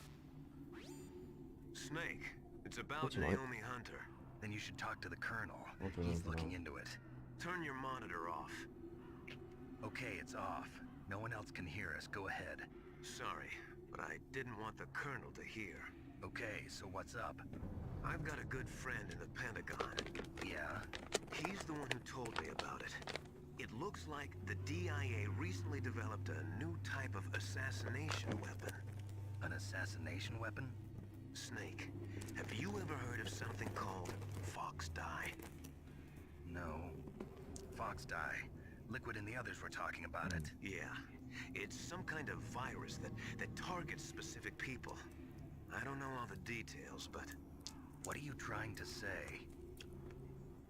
Snake, it's about That's all right. Naomi Hunter. Then you should talk to the Colonel. Okay, He's okay. looking into it. Turn your monitor off. Okay, it's off. No one else can hear us. Go ahead. Sorry, but I didn't want the Colonel to hear. Okay, so what's up? I've got a good friend in the Pentagon. Yeah? He's the one who told me about it. It looks like the DIA recently developed a new type of assassination weapon. An assassination weapon? Snake, have you ever heard of something called Fox Dye? No. Fox dye. Liquid and the others were talking about it. Yeah. It's some kind of virus that targets specific people. I don't know all the details, but... What are you trying to say?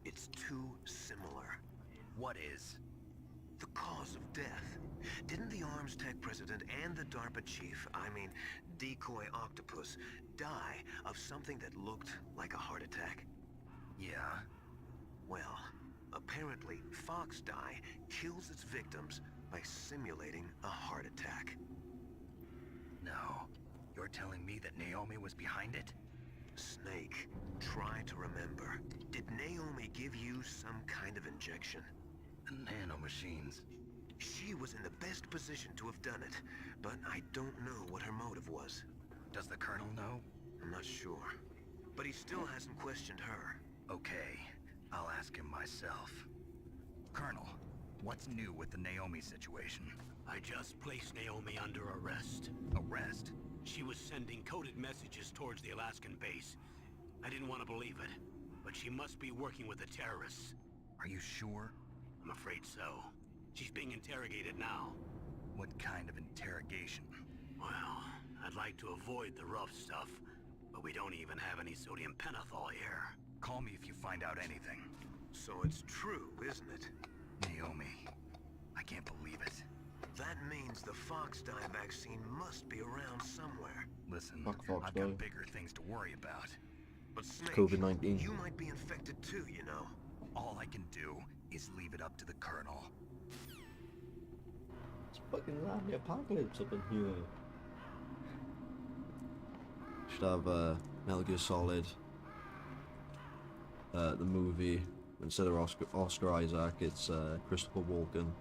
It's too similar. What is? The cause of death. Didn't the Arms Tech president and the DARPA chief, I mean, Decoy Octopus, die of something that looked like a heart attack? Yeah. Well, apparently Fox Dye kills its victims by simulating a heart attack. No. You're telling me that Naomi was behind it? Snake, try to remember. Did Naomi give you some kind of injection? Nanomachines. She was in the best position to have done it, but I don't know what her motive was. Does the Colonel know? I'm not sure. But he still hasn't questioned her. Okay, I'll ask him myself. Colonel, what's new with the Naomi situation? I just placed Naomi under arrest. Arrest? She was sending coded messages towards the Alaskan base. I didn't want to believe it, but she must be working with the terrorists. Are you sure? I'm afraid so. She's being interrogated now. What kind of interrogation? Well, I'd like to avoid the rough stuff, but we don't even have any sodium pentothal here. Call me if you find out anything. So it's true, isn't it? Naomi, I can't believe it. That means the Fox Dye vaccine must be around somewhere. Listen, Fuck Fox I've Dye. got bigger things to worry about. But Snake, COVID-19. you might be infected too, you know. All I can do is leave it up to the Colonel. It's fucking zombie apocalypse up in here. Should have Metal Gear Solid, the movie. Instead of Oscar Isaac, it's Christopher Walken.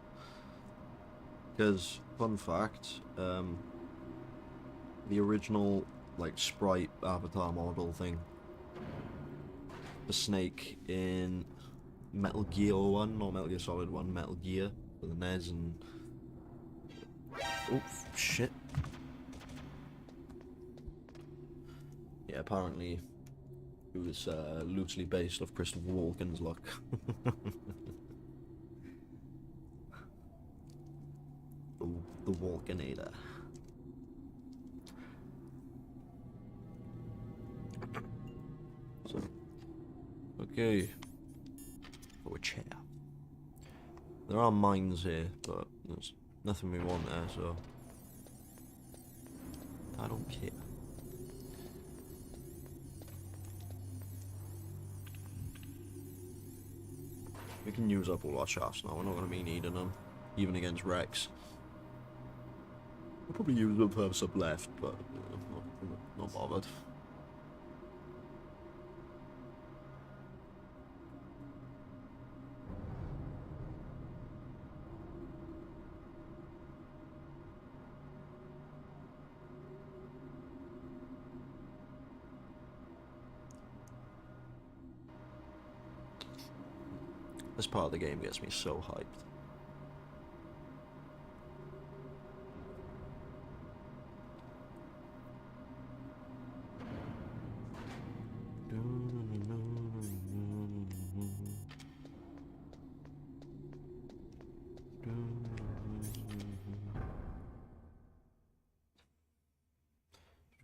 Because, fun fact, the original like sprite avatar model thing, the Snake in Metal Gear 1, not Metal Gear Solid 1, Metal Gear for the NES and... Oh, shit. Yeah, apparently it was loosely based off Christopher Walken's look. The Walkenator. So, okay. For a chair. There are mines here, but there's nothing we want there, so I don't care. We can use up all our shafts now, we're not going to be needing them, even against Rex. We'll probably use them if I have some left, but not bothered. This part of the game gets me so hyped.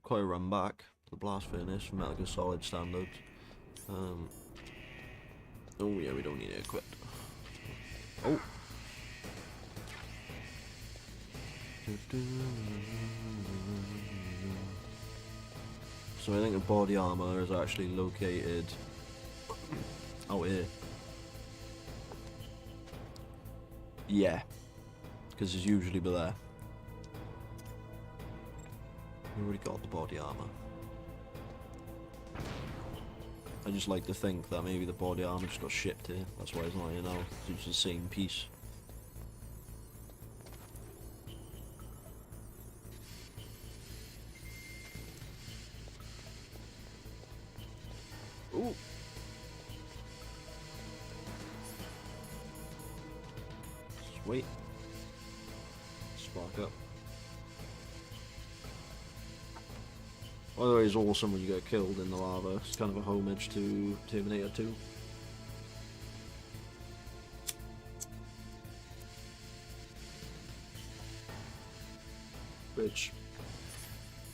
Quite a run back to the blast furnace from Metal Gear Solid standards. Oh yeah, we don't need it equipped. Oh! So I think the body armor is actually located out here. Yeah, because it's usually there. We already got the body armor. I just like to think that maybe the body armor just got shipped here. That's why it's not here now. It's the same piece. Ooh. Sweet. Spark up. By the way, it's awesome when you get killed in the lava. It's kind of a homage to Terminator 2. Which,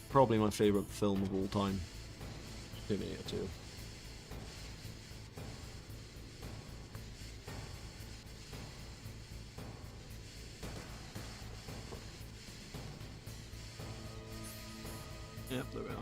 probably my favourite film of all time. Terminator 2. Yep, there we are.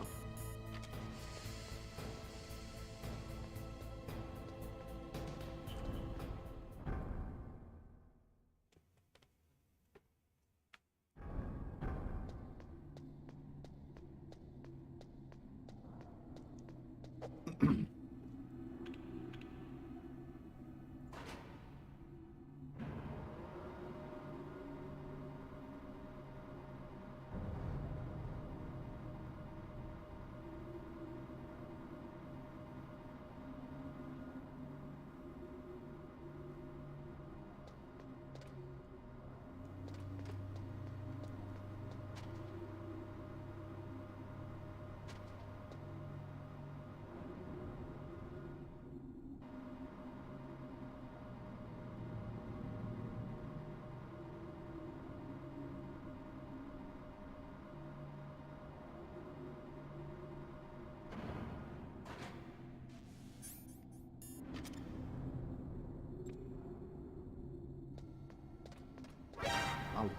Ow.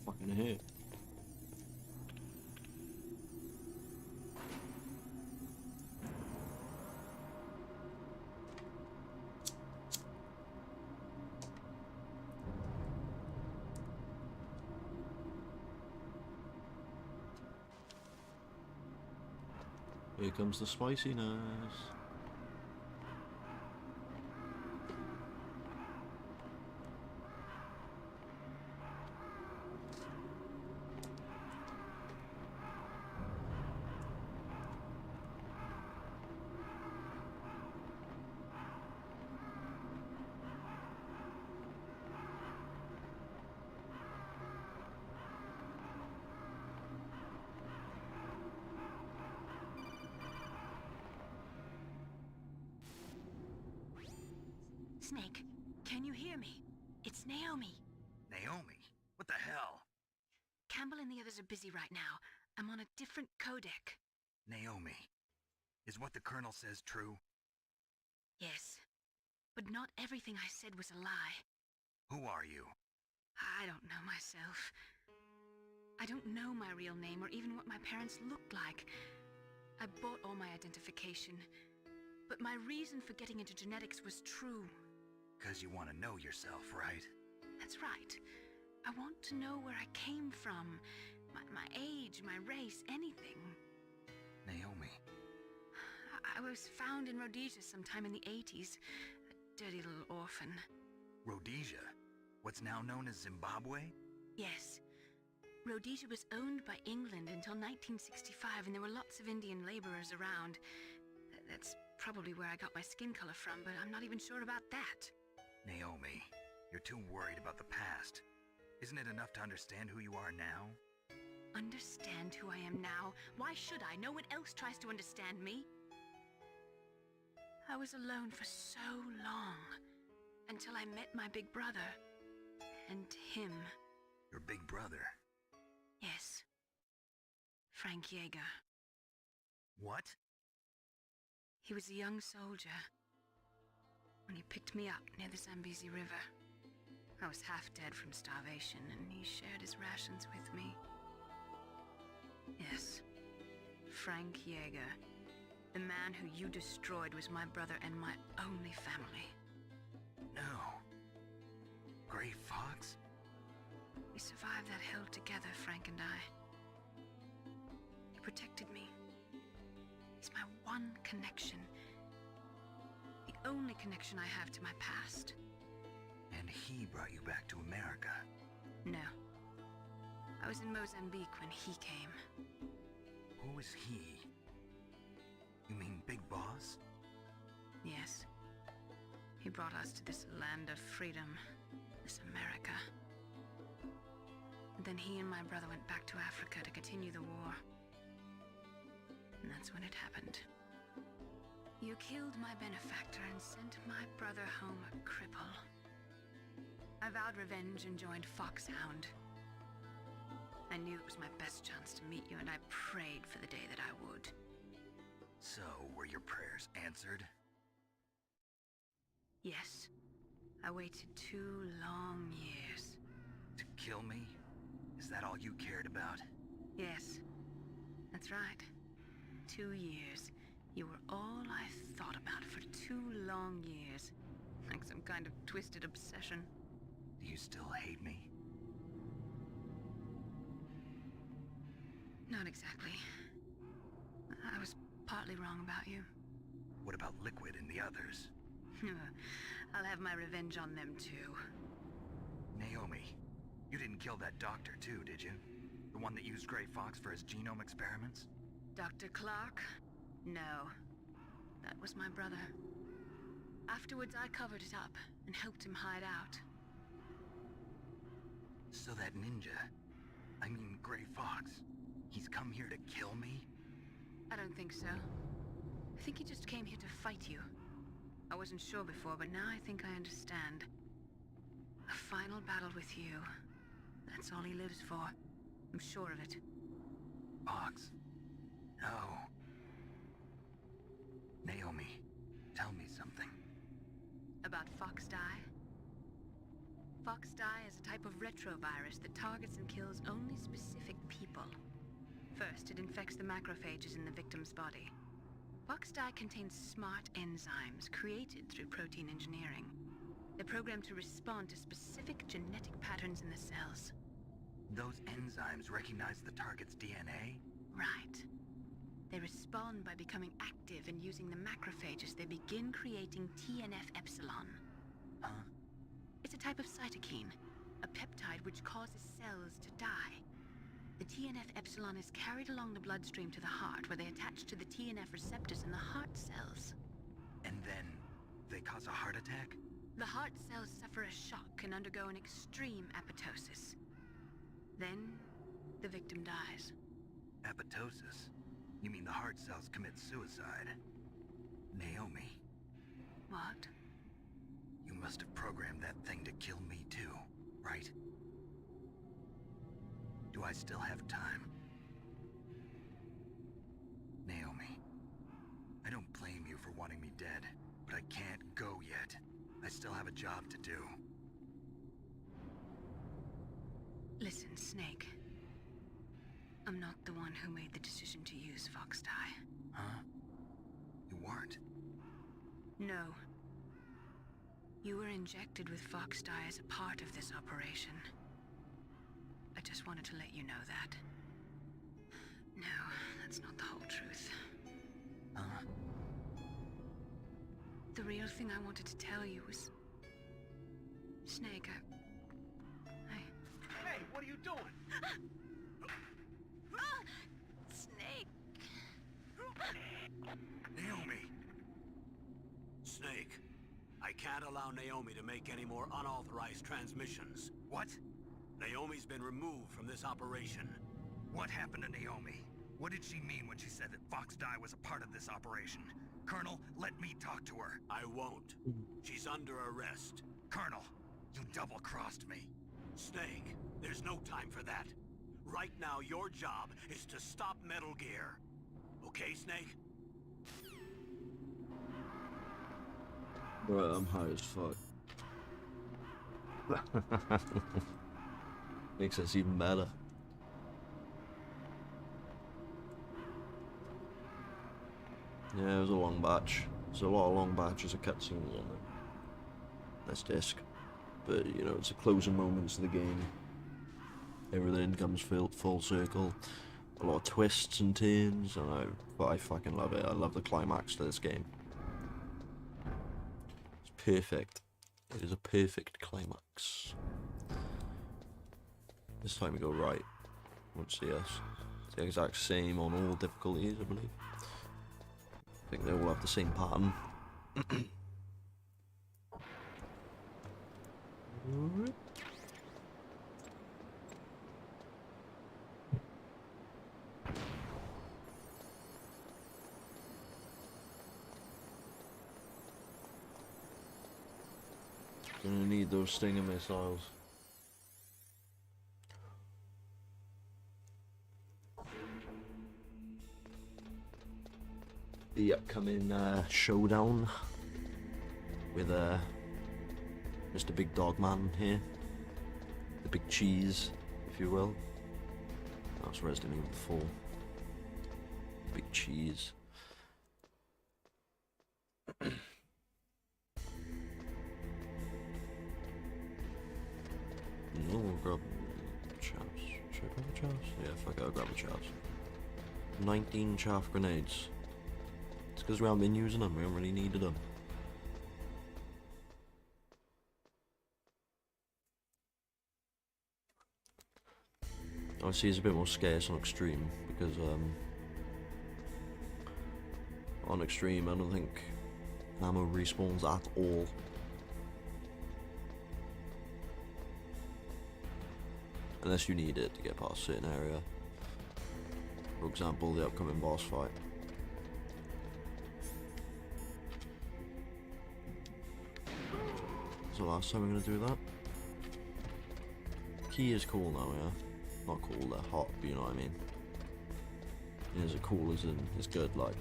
Fucking hit. Here comes the spiciness. Snake, can you hear me? It's Naomi. Naomi? What the hell? Campbell and the others are busy right now. I'm on a different codec. Naomi, is what the Colonel says true? Yes, but not everything I said was a lie. Who are you? I don't know myself. I don't know my real name or even what my parents looked like. I bought all my identification, but my reason for getting into genetics was true. 'Cause you want to know yourself, right? That's right. I want to know where I came from. My age, my race, anything. Naomi. I was found in Rhodesia sometime in the 80s. A dirty little orphan. Rhodesia? What's now known as Zimbabwe? Yes. Rhodesia was owned by England until 1965, and there were lots of Indian laborers around. That's probably where I got my skin color from, but I'm not even sure about that. Naomi, you're too worried about the past. Isn't it enough to understand who you are now? Understand who I am now? Why should I? No one else tries to understand me. I was alone for so long, until I met my big brother, and him. Your big brother? Yes. Frank Yeager. What? He was a young soldier when he picked me up near the Zambezi River. I was half dead from starvation, and he shared his rations with me. Yes, Frank Yeager. The man who you destroyed was my brother and my only family. No. Gray Fox? We survived that hell together, Frank and I. He protected me. He's my one connection. The only connection I have to my past. And he brought you back to America? No. I was in Mozambique when he came. Who is he? You mean Big Boss? Yes. He brought us to this land of freedom, this America. And then he and my brother went back to Africa to continue the war. And that's when it happened. You killed my benefactor and sent my brother home a cripple. I vowed revenge and joined FOXHOUND. I knew it was my best chance to meet you, and I prayed for the day that I would. So, were your prayers answered? Yes. I waited 2 long years. To kill me? Is that all you cared about? Yes. That's right. 2 years. You were all I thought about for 2 long years. Like some kind of twisted obsession. Do you still hate me? Not exactly. I was partly wrong about you. What about Liquid and the others? I'll have my revenge on them too. Naomi, you didn't kill that doctor too, did you? The one that used Grey Fox for his genome experiments? Dr. Clark? No. That was my brother. Afterwards, I covered it up and helped him hide out. So that ninja, I mean Grey Fox, he's come here to kill me? I don't think so. I think he just came here to fight you. I wasn't sure before, but now I think I understand. A final battle with you. That's all he lives for. I'm sure of it. Fox? No. Naomi, tell me something. About FOXDIE? FOXDIE is a type of retrovirus that targets and kills only specific people. First, it infects the macrophages in the victim's body. FOXDIE contains smart enzymes created through protein engineering. They're programmed to respond to specific genetic patterns in the cells. Those enzymes recognize the target's DNA? Right. They respond by becoming active and using the macrophages. They begin creating TNF-epsilon. Huh? It's a type of cytokine, a peptide which causes cells to die. The TNF-epsilon is carried along the bloodstream to the heart, where they attach to the TNF receptors in the heart cells. And then they cause a heart attack? The heart cells suffer a shock and undergo an extreme apoptosis. Then, the victim dies. Apoptosis? You mean the heart cells commit suicide? Naomi. What? You must have programmed that thing to kill me too, right? Do I still have time? Naomi, I don't blame you for wanting me dead, but I can't go yet. I still have a job to do. Listen, Snake. I'm not the one who made the decision to use FOXDIE. Huh? You weren't? No. You were injected with FOXDIE as a part of this operation. I just wanted to let you know that. No, that's not the whole truth. Huh? The real thing I wanted to tell you was... Snake, Hey, what are you doing? Snake! Naomi! Snake, I can't allow Naomi to make any more unauthorized transmissions. What? Naomi's been removed from this operation. What happened to Naomi? What did she mean when she said that FOXDIE was a part of this operation? Colonel, let me talk to her. I won't. She's under arrest. Colonel, you double-crossed me. Snake, there's no time for that. Right now, your job is to stop Metal Gear. Okay, Snake? Right, I'm high as fuck. Makes us even better. Yeah, it was a long batch. There's a lot of long batches of cutscenes on this disc. But, you know, it's the closing moments of the game. Everything comes full circle. A lot of twists and turns, and I fucking love it. I love the climax to this game. It's perfect. It is a perfect climax. This time we go right. Won't see us. It's the exact same on all difficulties, I believe. I think they all have the same pattern. Gonna need those stinger missiles. The upcoming showdown with Mr. Big Dog Man here, the big cheese, if you will. That's Resident Evil 4. Big cheese. No, we'll grab chaps. Should I grab the chaps? Yeah, fuck it, I'll grab the chaps. 19 chaff grenades. It's because we haven't been using them, we haven't really needed them. Obviously it's a bit more scarce on Extreme, because on Extreme I don't think ammo respawns at all. Unless you need it to get past a certain area. For example, the upcoming boss fight. So last time we're gonna do that. Key is cool now, yeah? Not cool, they're hot, but you know what I mean. Is it cool as in, it's good, like.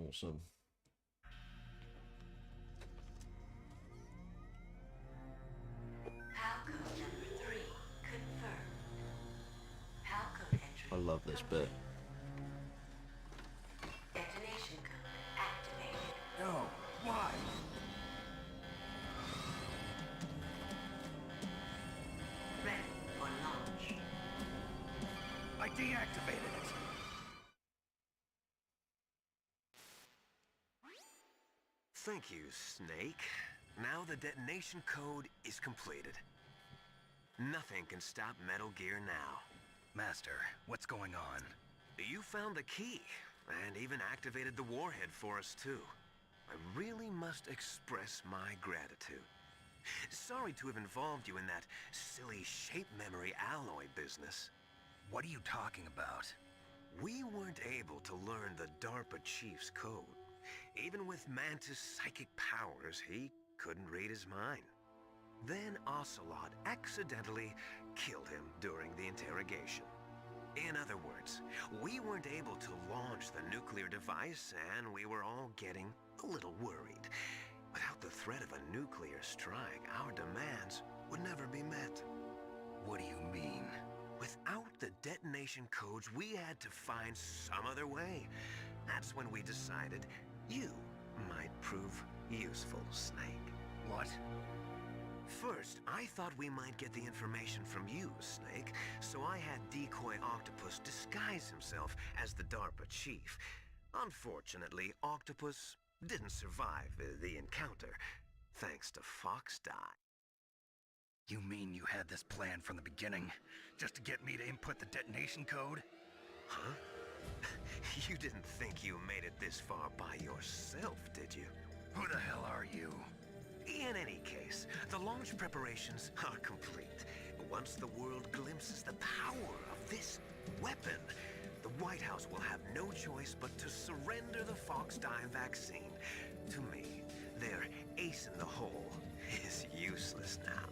Awesome. Palcode number 3 confirmed. Palcode entry. I love this bit. Detonation code activated. No, why? Ready for launch. I deactivated it. Thank you, Snake. Now the detonation code is completed. Nothing can stop Metal Gear now. Master, what's going on? You found the key, and even activated the warhead for us too. I really must express my gratitude. Sorry to have involved you in that silly shape memory alloy business. What are you talking about? We weren't able to learn the DARPA chief's code. Even with Mantis' psychic powers, he couldn't read his mind. Then Ocelot accidentally killed him during the interrogation. In other words, we weren't able to launch the nuclear device, and we were all getting a little worried. Without the threat of a nuclear strike, our demands would never be met. What do you mean? Without the detonation codes, we had to find some other way. That's when we decided you might prove useful, Snake. What? First, I thought we might get the information from you, Snake, so I had Decoy Octopus disguise himself as the DARPA chief. Unfortunately, Octopus didn't survive the encounter, thanks to FOXHOUND. You mean you had this plan from the beginning, just to get me to input the detonation code? Huh? You didn't think you made it this far by yourself, did you? Who the hell are you? In any case, the launch preparations are complete. Once the world glimpses the power of this weapon, the White House will have no choice but to surrender the FOXHOUND vaccine. To me, their ace in the hole is useless now.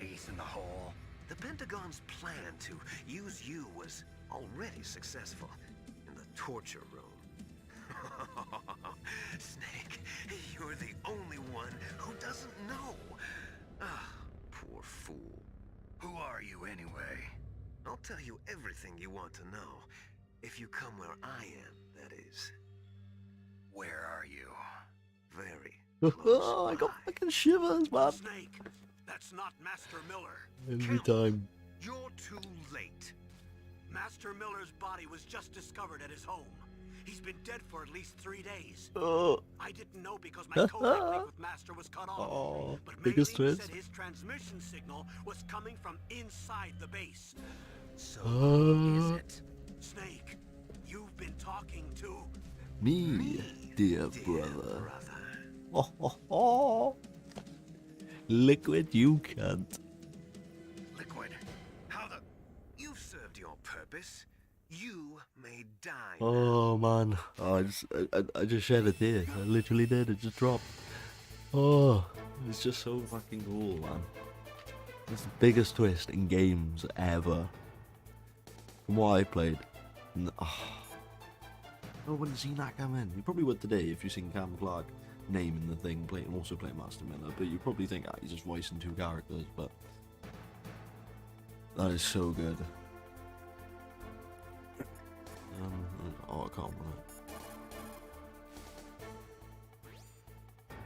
Ace in the hole? The Pentagon's plan to use you was already successful in the torture room. Snake, you're the only one who doesn't know. Ah, poor fool. Who are you anyway? I'll tell you everything you want to know. If you come where I am, that is. Where are you? Very, Oh, I got fucking shivers, man. Snake, that's not Master Miller. Every time. You're too late. Master Miller's body was just discovered at his home. He's been dead for at least 3 days. Oh. I didn't know because my codec link with Master was cut off. Oh, but biggest Maylee twist. said his transmission signal was coming from inside the base. So who is it? Snake, you've been talking to Me, dear brother. Oh, oh, oh. Liquid, you can't. Liquid, how the... You've served your purpose. You may die. Oh man, oh, I just shed a tear. I literally did. It just dropped. Oh, it's just so fucking cool, man. It's the biggest twist in games ever. From what I played. No one's seen that coming. You probably would today if you've seen Cam Clark naming the thing, also playing Master Miller. But you probably think, he's just voicing 2 characters. But that is so good. Oh, I can't want it.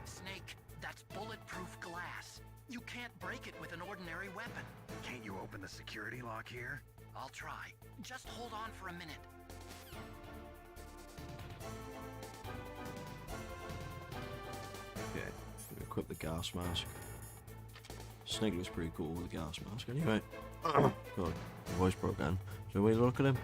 Snake, that's bulletproof glass. You can't break it with an ordinary weapon. Can't you open the security lock here? I'll try. Just hold on for a minute. Okay, equip the gas mask. Snake looks pretty cool with the gas mask anyway. God, my voice broke down. So we look at him.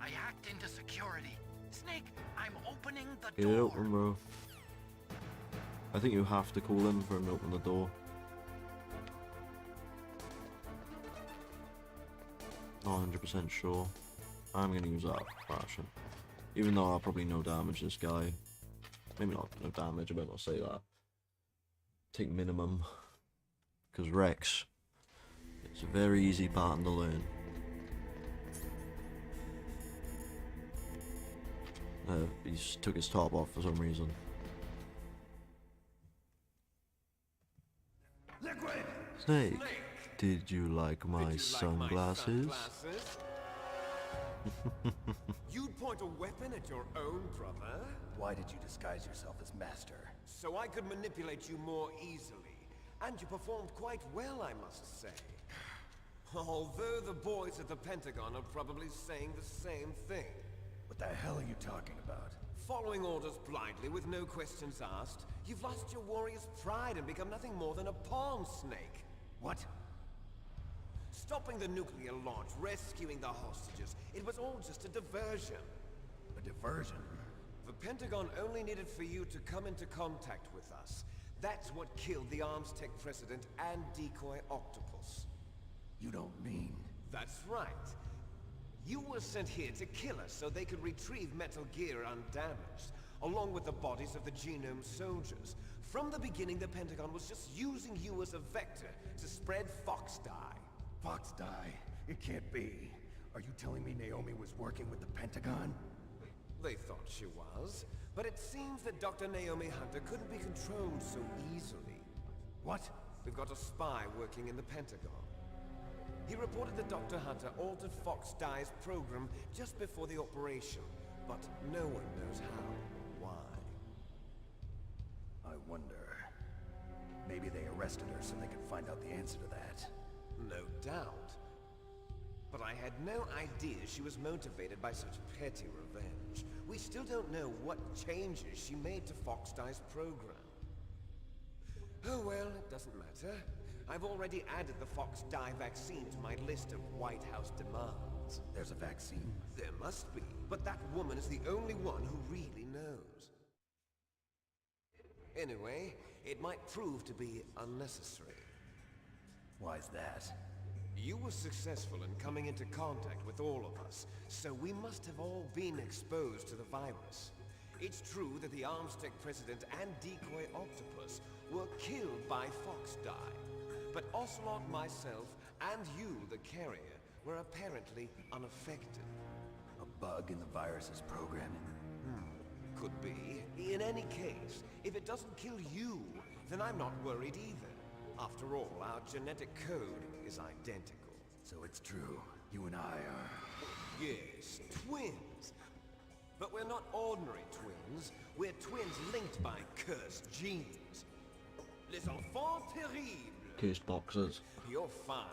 I hacked into security. Snake, I'm opening the Get it door. open, bro. I think you have to call him for him to open the door. Not 100% sure. I'm gonna use that ration. Even though I'll probably no damage this guy. Maybe not no damage, I better not say that. Take minimum. Because Rex, it's a very easy pattern to learn. He took his top off for some reason. Liquid! Snake, did you like my sunglasses? You'd point a weapon at your own brother? Why did you disguise yourself as Master? So I could manipulate you more easily. And you performed quite well, I must say. Although the boys at the Pentagon are probably saying the same thing. What the hell are you talking about? Following orders blindly with no questions asked, you've lost your warrior's pride and become nothing more than a pawn, Snake. What? Stopping the nuclear launch, rescuing the hostages, it was all just a diversion. A diversion? The Pentagon only needed for you to come into contact with us. That's what killed the Arms Tech president and decoy Octopus. You don't mean... That's right. You were sent here to kill us so they could retrieve Metal Gear undamaged, along with the bodies of the Genome soldiers. From the beginning, the Pentagon was just using you as a vector to spread Fox Die. Fox Die? It can't be. Are you telling me Naomi was working with the Pentagon? They thought she was, but it seems that Dr. Naomi Hunter couldn't be controlled so easily. What? We've got a spy working in the Pentagon. He reported that Dr. Hunter altered Fox Die's program just before the operation, but no one knows how or why. I wonder... Maybe they arrested her so they could find out the answer to that. No doubt. But I had no idea she was motivated by such petty revenge. We still don't know what changes she made to Fox Die's program. Oh well, it doesn't matter. I've already added the Fox Die vaccine to my list of White House demands. There's a vaccine? There must be, but that woman is the only one who really knows. Anyway, it might prove to be unnecessary. Why's that? You were successful in coming into contact with all of us, so we must have all been exposed to the virus. It's true that the Arms Tech president and decoy Octopus were killed by Fox Die. But Ocelot, myself, and you, the carrier, were apparently unaffected. A bug in the virus's programming? Could be. In any case, if it doesn't kill you, then I'm not worried either. After all, our genetic code is identical. So it's true. You and I are... Yes, twins. But we're not ordinary twins. We're twins linked by cursed genes. Les enfants terribles. Cursed boxers. You're fine.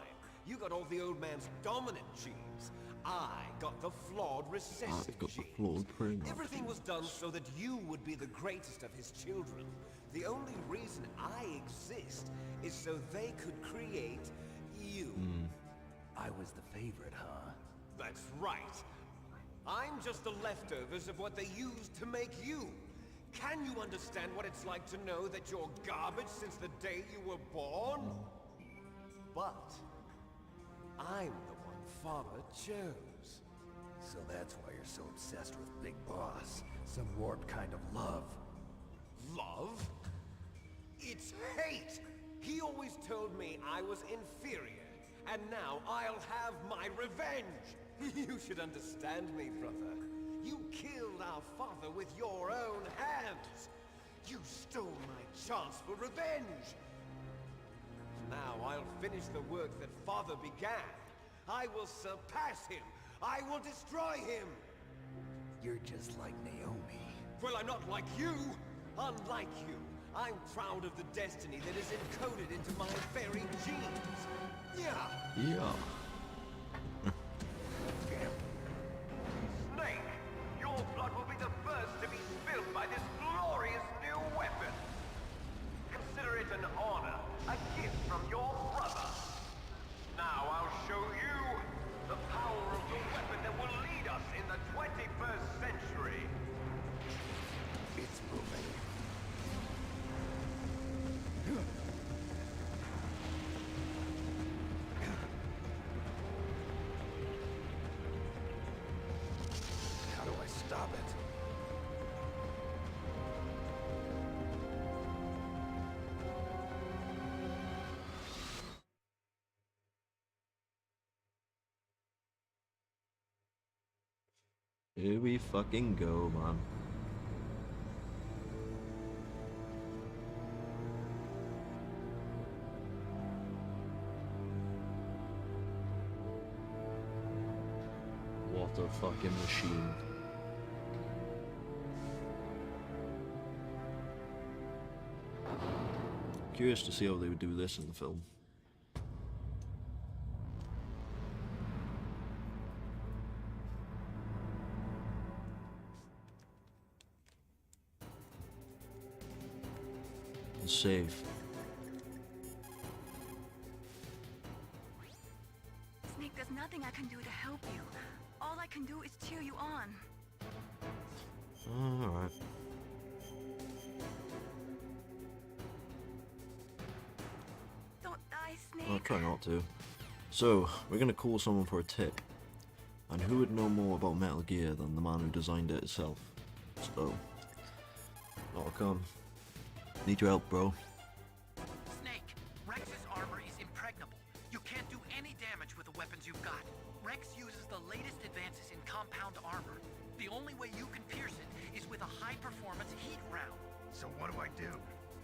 You got all the old man's dominant genes. I got the flawed recessive I've got the genes. flawed primo Everything was done so that you would be the greatest of his children. The only reason I exist is so they could create you. I was the favorite, huh? That's right. I'm just the leftovers of what they used to make you. Can you understand what it's like to know that you're garbage since the day you were born? But I'm the one Father chose. So that's why you're so obsessed with Big Boss. Some warped kind of love. Love? It's hate! He always told me I was inferior, and now I'll have my revenge! You should understand me, brother. You killed our father with your own hands! You stole my chance for revenge! Now I'll finish the work that Father began. I will surpass him! I will destroy him! You're just like Naomi. Well, I'm not like you! Unlike you, I'm proud of the destiny that is encoded into my very genes! Yeah! Yeah. Snake, your blood will be the first to be spilled by this glorious new weapon. Consider it an honor, a gift from your brother. Now I'll show you the power of the weapon that will lead us in the 21st century. It's moving. How do I stop it? Here we fucking go, man. What a fucking machine. Curious to see how they would do this in the film. Save. Snake, there's nothing I can do to help you. All I can do is cheer you on. Alright. Don't die, Snake. I'll try not to. So, we're gonna call someone for a tip. And who would know more about Metal Gear than the man who designed it itself? So, I'll come. Need your help, bro. Snake, Rex's armor is impregnable. You can't do any damage with the weapons you've got. Rex uses the latest advances in compound armor. The only way you can pierce it is with a high-performance heat round. So what do I do?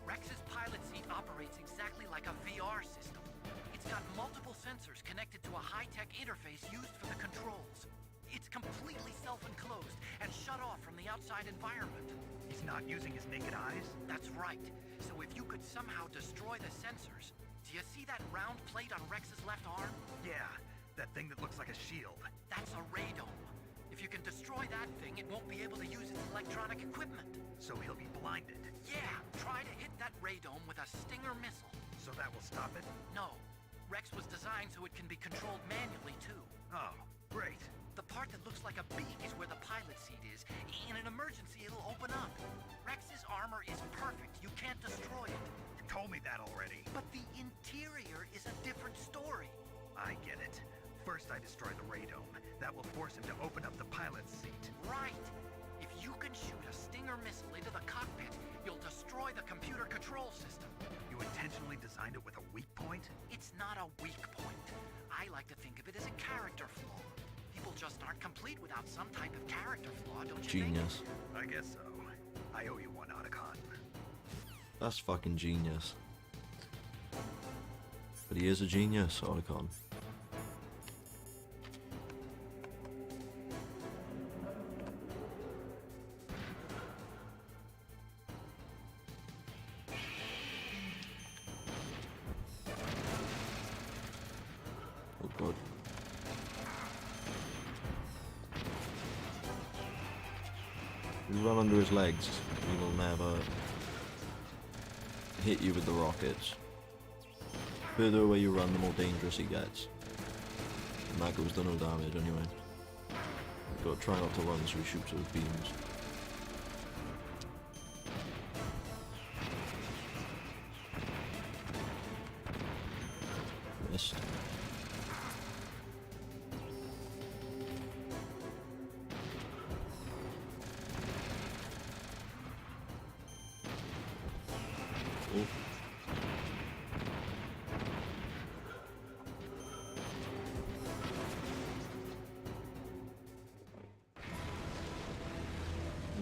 Rex's pilot seat operates exactly like a VR system. It's got multiple sensors connected to a high-tech interface used for the controls. It's completely self-enclosed and shut off from the outside environment. He's not using his naked eyes? That's right. So if you could somehow destroy the sensors... Do you see that round plate on Rex's left arm? Yeah, that thing that looks like a shield. That's a radome. If you can destroy that thing, it won't be able to use its electronic equipment. So he'll be blinded. Yeah, try to hit that radome with a Stinger missile. So that will stop it? No. Rex was designed so it can be controlled manually, too. Oh, great. The part that looks like a beak is where the pilot seat is. In an emergency, it'll open up. Rex's armor is perfect. You can't destroy it. You told me that already. But the interior is a different story. I get it. First I destroy the radome. That will force him to open up the pilot's seat. Right. If you can shoot a Stinger missile into the cockpit, you'll destroy the computer control system. You intentionally designed it with a weak point? It's not a weak point. I like to think of it as a character flaw. People just aren't complete without some type of character flaw, don't you Genius. I guess so. I owe you one, Otacon. That's fucking genius. But he is a genius, Otacon. Good. You run under his legs, he will never hit you with the rockets. The further away you run, the more dangerous he gets. And that goes to no damage anyway. You've got to try not to run so he shoots those beams. Missed. Oh.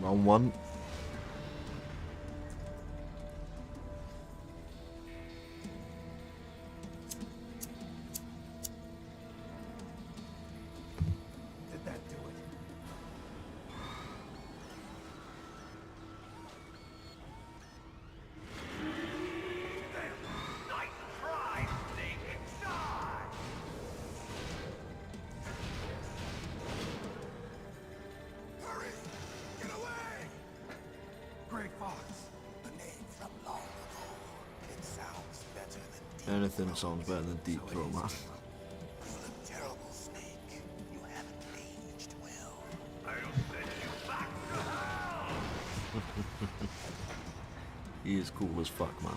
Round one. Did that do it? Nice try, Snake! Die! Hurry! Get away! Great Fox. The name from long ago. It sounds better than Anything sounds better than Deep Throat, man. You look terrible, Snake. You haven't aged well. I'll send you back to hell! He is cool as fuck, man.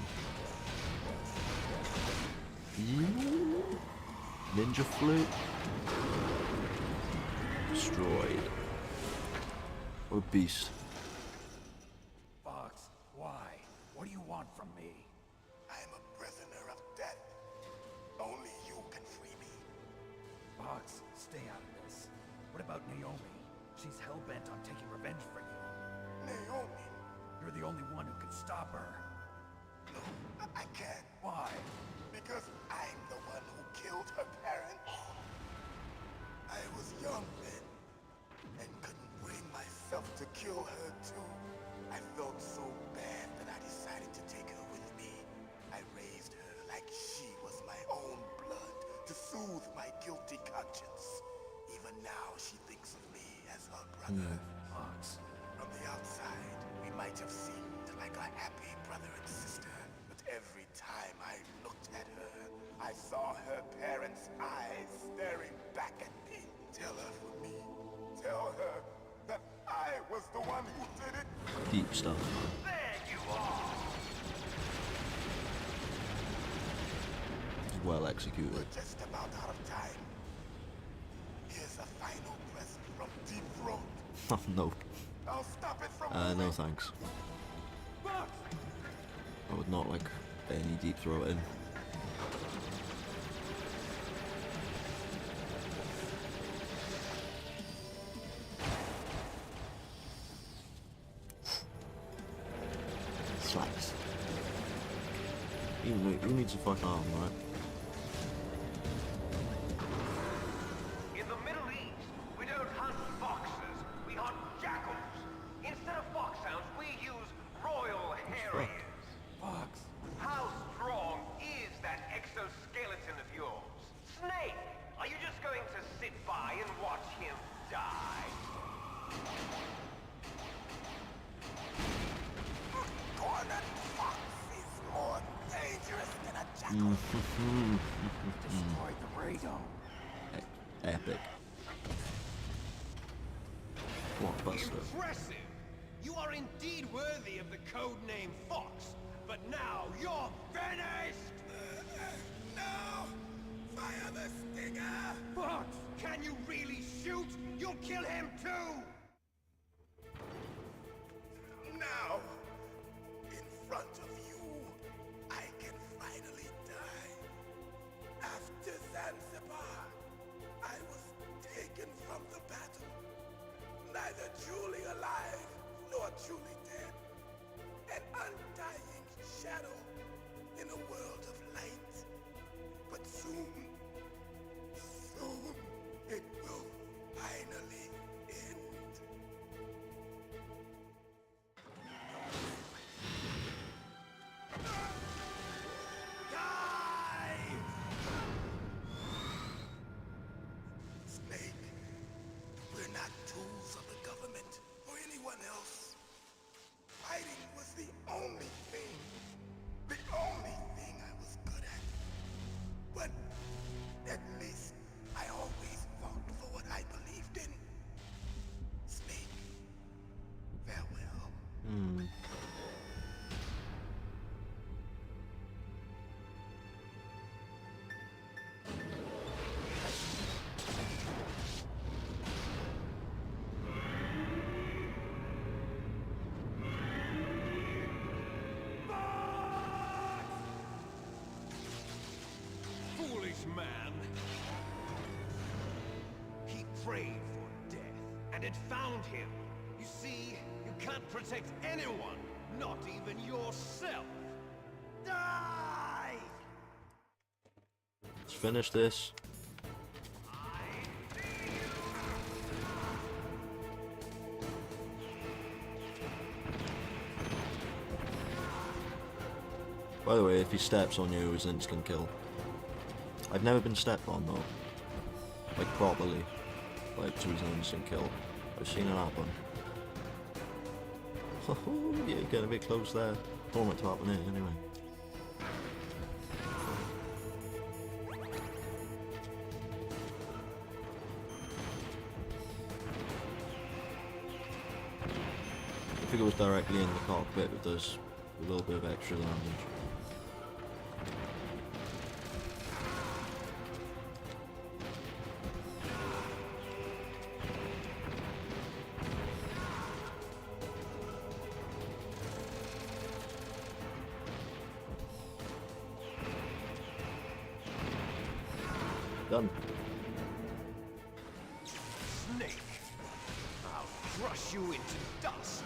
Ninja flute. Destroyed. Or beast. Fox, why? What do you want from me? I am a prisoner of death. Only you can free me. Fox, stay out of this. What about Naomi? She's hell-bent on taking revenge for you. Naomi. You're the only one who can stop her. No, I can't. Why? Because I'm the one who killed her parents. I was young then, and couldn't bring myself to kill her too. I felt so bad that I decided to take her with me. I raised her like she was my own blood to soothe my guilty conscience. Even now she thinks of me as her brother. Fox. From the outside, we might have seemed like a happy brother and sister, but every time I looked at her, I saw her parents' eyes staring back at me. Tell her for me. Tell her that I was the one who did it. Deep stuff. There you are! Well executed. We're just about out of time. Here's a final present from Deep Throat. Oh, no. I'll stop it from No moving. thanks. Fox! I would not like any Deep Throat in. Slaps. Who needs a fucking arm, right? In the Middle East, we don't hunt foxes, we hunt jackals. Instead of foxhounds, we use royal harriers. Fox. How strong is that exoskeleton of yours? Snake, are you just going to sit by and watch him die? Cornered fox is more dangerous than a jackal. Destroy the radome. Epic. Blockbuster. Impressive! You are indeed worthy of the codename Fox, but now you're finished! No! Fire the stinger! Fox, can you really shoot? You'll kill him too! Now! In front of you, I can finally die. After Zanzibar, I was taken from the battle. Neither truly alive, nor truly dead. An undying shadow in a world man. He prayed for death, and it found him. You see, you can't protect anyone, not even yourself. Die! Let's finish this. By the way, if he steps on you, it's instant kill. I've never been stepped on though. Like properly. Like to his instant kill. I've seen it happen. Oh, yeah, getting a bit close there. Don't want it to happen here anyway. If it goes directly in the cockpit, it does a little bit of extra damage. Done. Snake, I'll crush you into dust.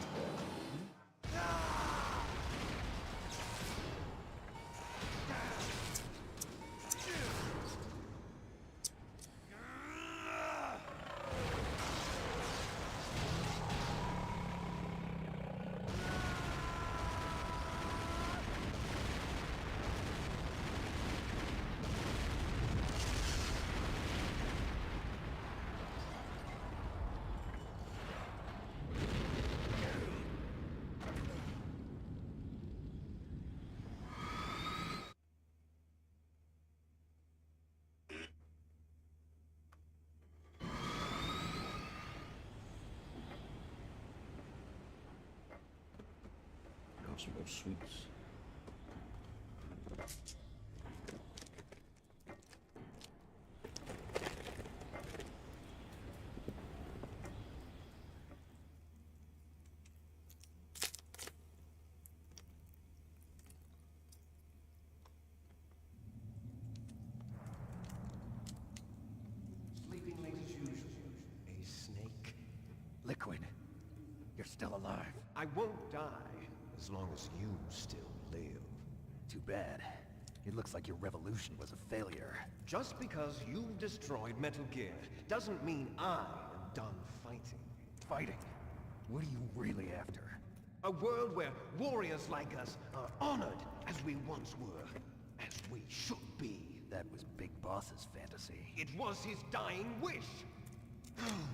Some more sweets. Sleeping late as usual. A snake? Liquid, you're still alive. I won't die as long as you still live. Too bad. It looks like your revolution was a failure. Just because you've destroyed Metal Gear doesn't mean I am done fighting. Fighting? What are you really after? A world where warriors like us are honored as we once were, as we should be. That was Big Boss's fantasy. It was his dying wish.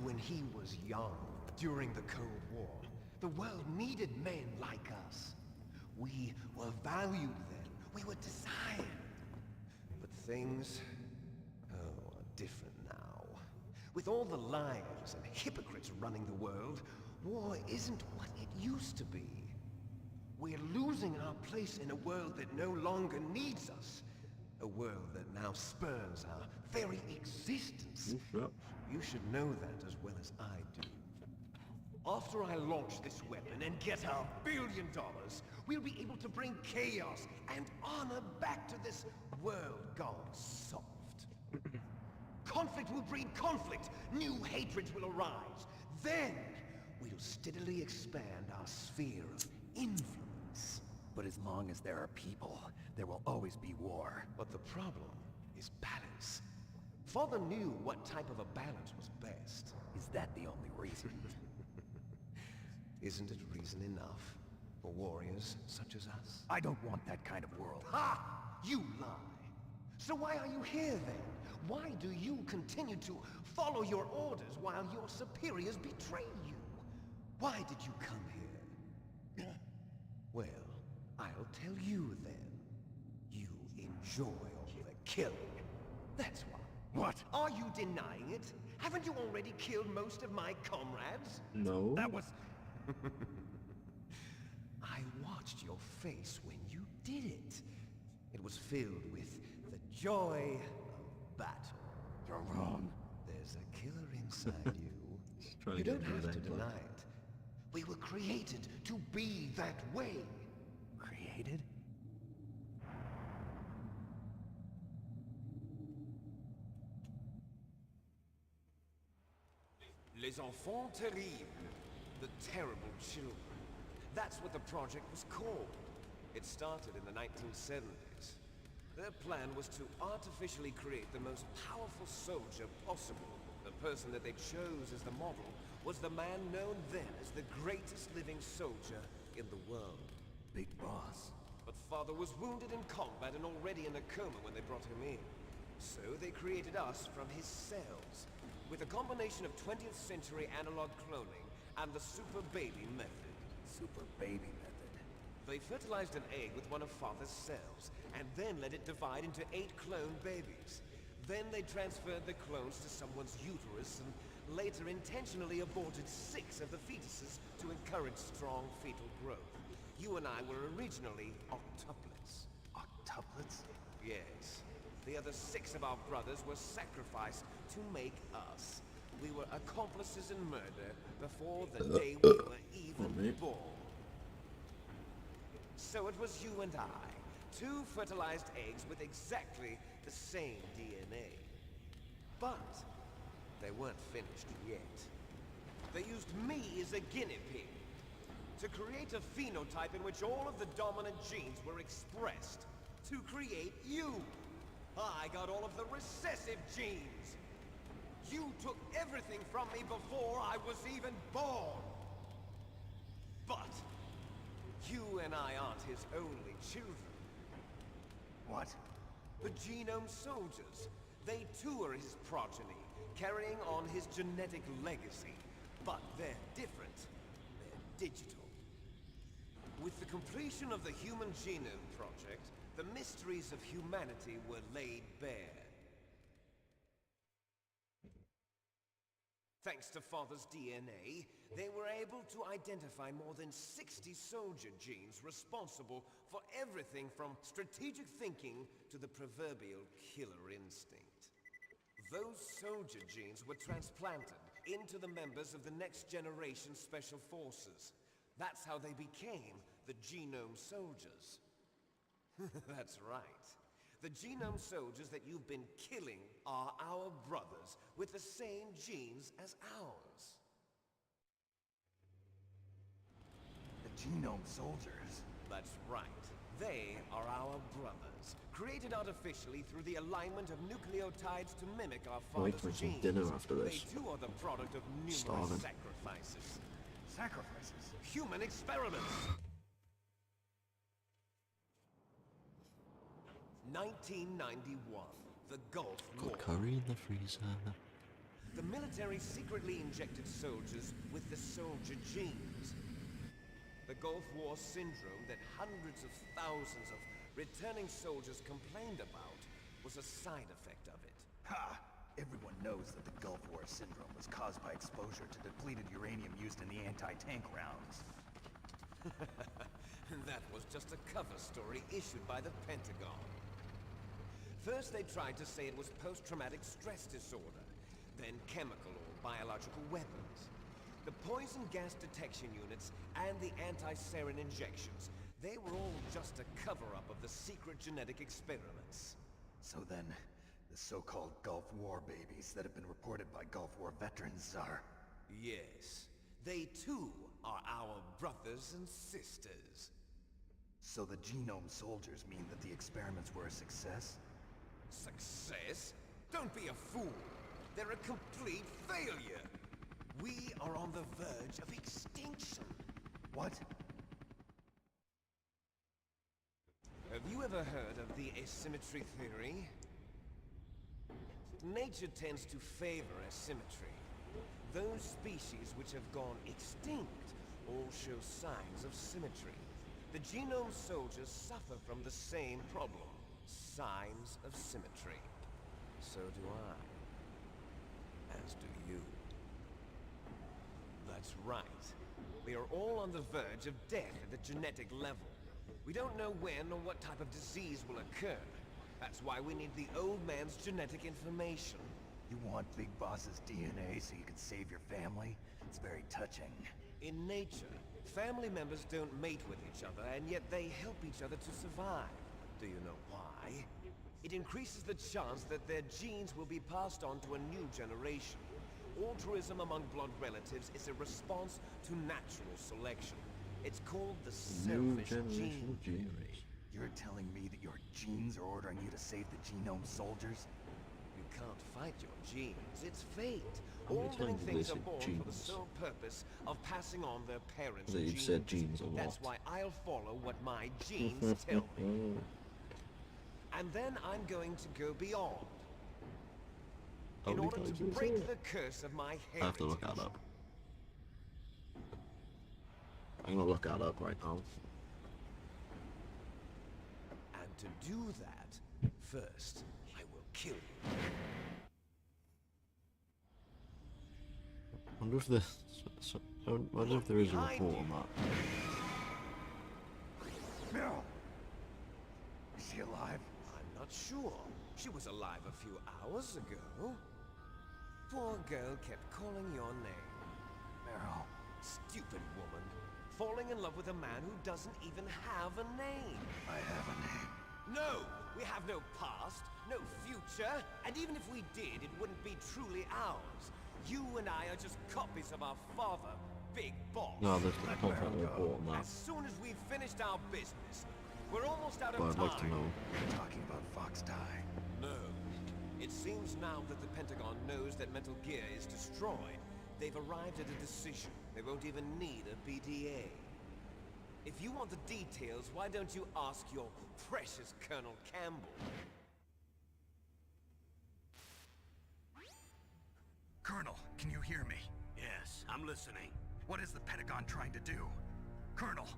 When he was young, during the Cold War, the world needed men like us. We were valued then. We were desired. But things, are different now. With all the liars and hypocrites running the world, war isn't what it used to be. We're losing our place in a world that no longer needs us. A world that now spurns our very existence. You should know that as well as I do. After I launch this weapon and get our $1 billion, we'll be able to bring chaos and honor back to this world gone soft. Conflict will breed conflict. New hatreds will arise. Then, we'll steadily expand our sphere of influence. But as long as there are people, there will always be war. But the problem is balance. Father knew what type of a balance was best. Is that the only reason? Isn't it reason enough for warriors such as us? I don't want that kind of world. Ha! You lie! So why are you here then? Why do you continue to follow your orders while your superiors betray you? Why did you come here? Well, I'll tell you then. You enjoy all the killing. That's why. What? Are you denying it? Haven't you already killed most of my comrades? No. That was... I watched your face when you did it. It was filled with the joy of battle. You're wrong. There's a killer inside you. You to don't get have to revenge, deny it. We were created to be that way. Created? Les enfants terribles. The terrible children. That's what the project was called. It started in the 1970s. Their plan was to artificially create the most powerful soldier possible. The person that they chose as the model was the man known then as the greatest living soldier in the world. Big Boss. But Father was wounded in combat and already in a coma when they brought him in. So they created us from his cells, with a combination of 20th century analog cloning and the super baby method. Super baby method. They fertilized an egg with one of Father's cells, and then let it divide into 8 clone babies. Then they transferred the clones to someone's uterus and later intentionally aborted 6 of the fetuses to encourage strong fetal growth. You and I were originally octuplets. Octuplets? Yes. The other 6 of our brothers were sacrificed to make us. We were accomplices in murder before the day we were even born. So it was you and I, 2 fertilized eggs with exactly the same DNA. But they weren't finished yet. They used me as a guinea pig to create a phenotype in which all of the dominant genes were expressed. To create you. I got all of the recessive genes. You took everything from me before I was even born. But you and I aren't his only children. What? The Genome Soldiers. They too are his progeny, carrying on his genetic legacy. But they're different. They're digital. With the completion of the Human Genome Project, the mysteries of humanity were laid bare. Thanks to Father's DNA, they were able to identify more than 60 soldier genes responsible for everything from strategic thinking to the proverbial killer instinct. Those soldier genes were transplanted into the members of the next generation special forces. That's how they became the Genome Soldiers. That's right. The Genome Soldiers that you've been killing are our brothers, with the same genes as ours. The Genome Soldiers? That's right. They are our brothers, created artificially through the alignment of nucleotides to mimic our Wait father's for some genes. dinner after this. They too are the product of numerous Starving. sacrifices. Sacrifices? Human experiments! 1991, the Gulf War. Got curry in the freezer. The military secretly injected soldiers with the soldier genes. The Gulf War syndrome that hundreds of thousands of returning soldiers complained about was a side effect of it. Ha! Everyone knows that the Gulf War syndrome was caused by exposure to depleted uranium used in the anti-tank rounds. That was just a cover story issued by the Pentagon. First they tried to say it was post-traumatic stress disorder, then chemical or biological weapons. The poison gas detection units and the anti-sarin injections, they were all just a cover-up of the secret genetic experiments. So then, the so-called Gulf War babies that have been reported by Gulf War veterans are... Yes, they too are our brothers and sisters. So the Genome Soldiers mean that the experiments were a success? Success? Don't be a fool. They're a complete failure. We are on the verge of extinction. What? Have you ever heard of the asymmetry theory? Nature tends to favor asymmetry. Those species which have gone extinct all show signs of symmetry. The Genome Soldiers suffer from the same problem. Signs of symmetry. So do I. As do you. That's right. We are all on the verge of death at the genetic level. We don't know when or what type of disease will occur. That's why we need the old man's genetic information. You want Big Boss's DNA so you can save your family? It's very touching. In nature, family members don't mate with each other, and yet they help each other to survive. Do you know why? It increases the chance that their genes will be passed on to a new generation. altruism among blood relatives is a response to natural selection. It's called the selfish gene. You're telling me that your genes are ordering you to save the genome soldiers? You can't fight your genes. It's fate. How many All living times have they things are said born for the genes? sole purpose of passing on their parents' They've genes. said genes a lot. That's why I'll follow what my genes tell me. And then I'm going to go beyond. How In many order times to have they break said the it? curse of my heritage. I have to look that up. I'm gonna look that up right now. And to do that, first, I will kill you. I wonder if this. I wonder if there is a report on that. Meryl! Is she alive? I'm not sure. She was alive a few hours ago. Poor girl kept calling your name. Meryl. Stupid woman. Falling in love with a man who doesn't even have a name. I have a name. No! We have no past, no future, and even if we did, it wouldn't be truly ours. You and I are just copies of our father, Big Boss. No, there's I can't find a report on that. As soon as we've finished our business, we're almost out of But I'd time. like to know. You're talking about FOXHOUND. No. It seems now that the Pentagon knows that Metal Gear is destroyed, they've arrived at a decision. They won't even need a BDA. If you want the details, why don't you ask your precious Colonel Campbell? Colonel, can you hear me? Yes, I'm listening. What is the Pentagon trying to do? Colonel,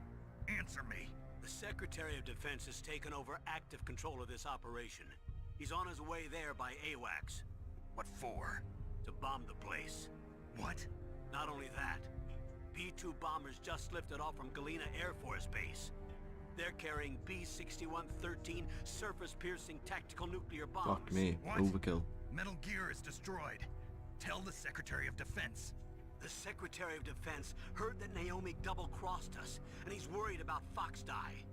answer me. The Secretary of Defense has taken over active control of this operation. He's on his way there by AWACS. What for? To bomb the place. What? Not only that, B-2 bombers just lifted off from Galena Air Force Base. They're carrying B-6113 surface-piercing tactical nuclear bombs. Fuck me. What? Overkill. Metal Gear is destroyed. Tell the Secretary of Defense. The Secretary of Defense heard that Naomi double-crossed us, and he's worried about FOXHOUND.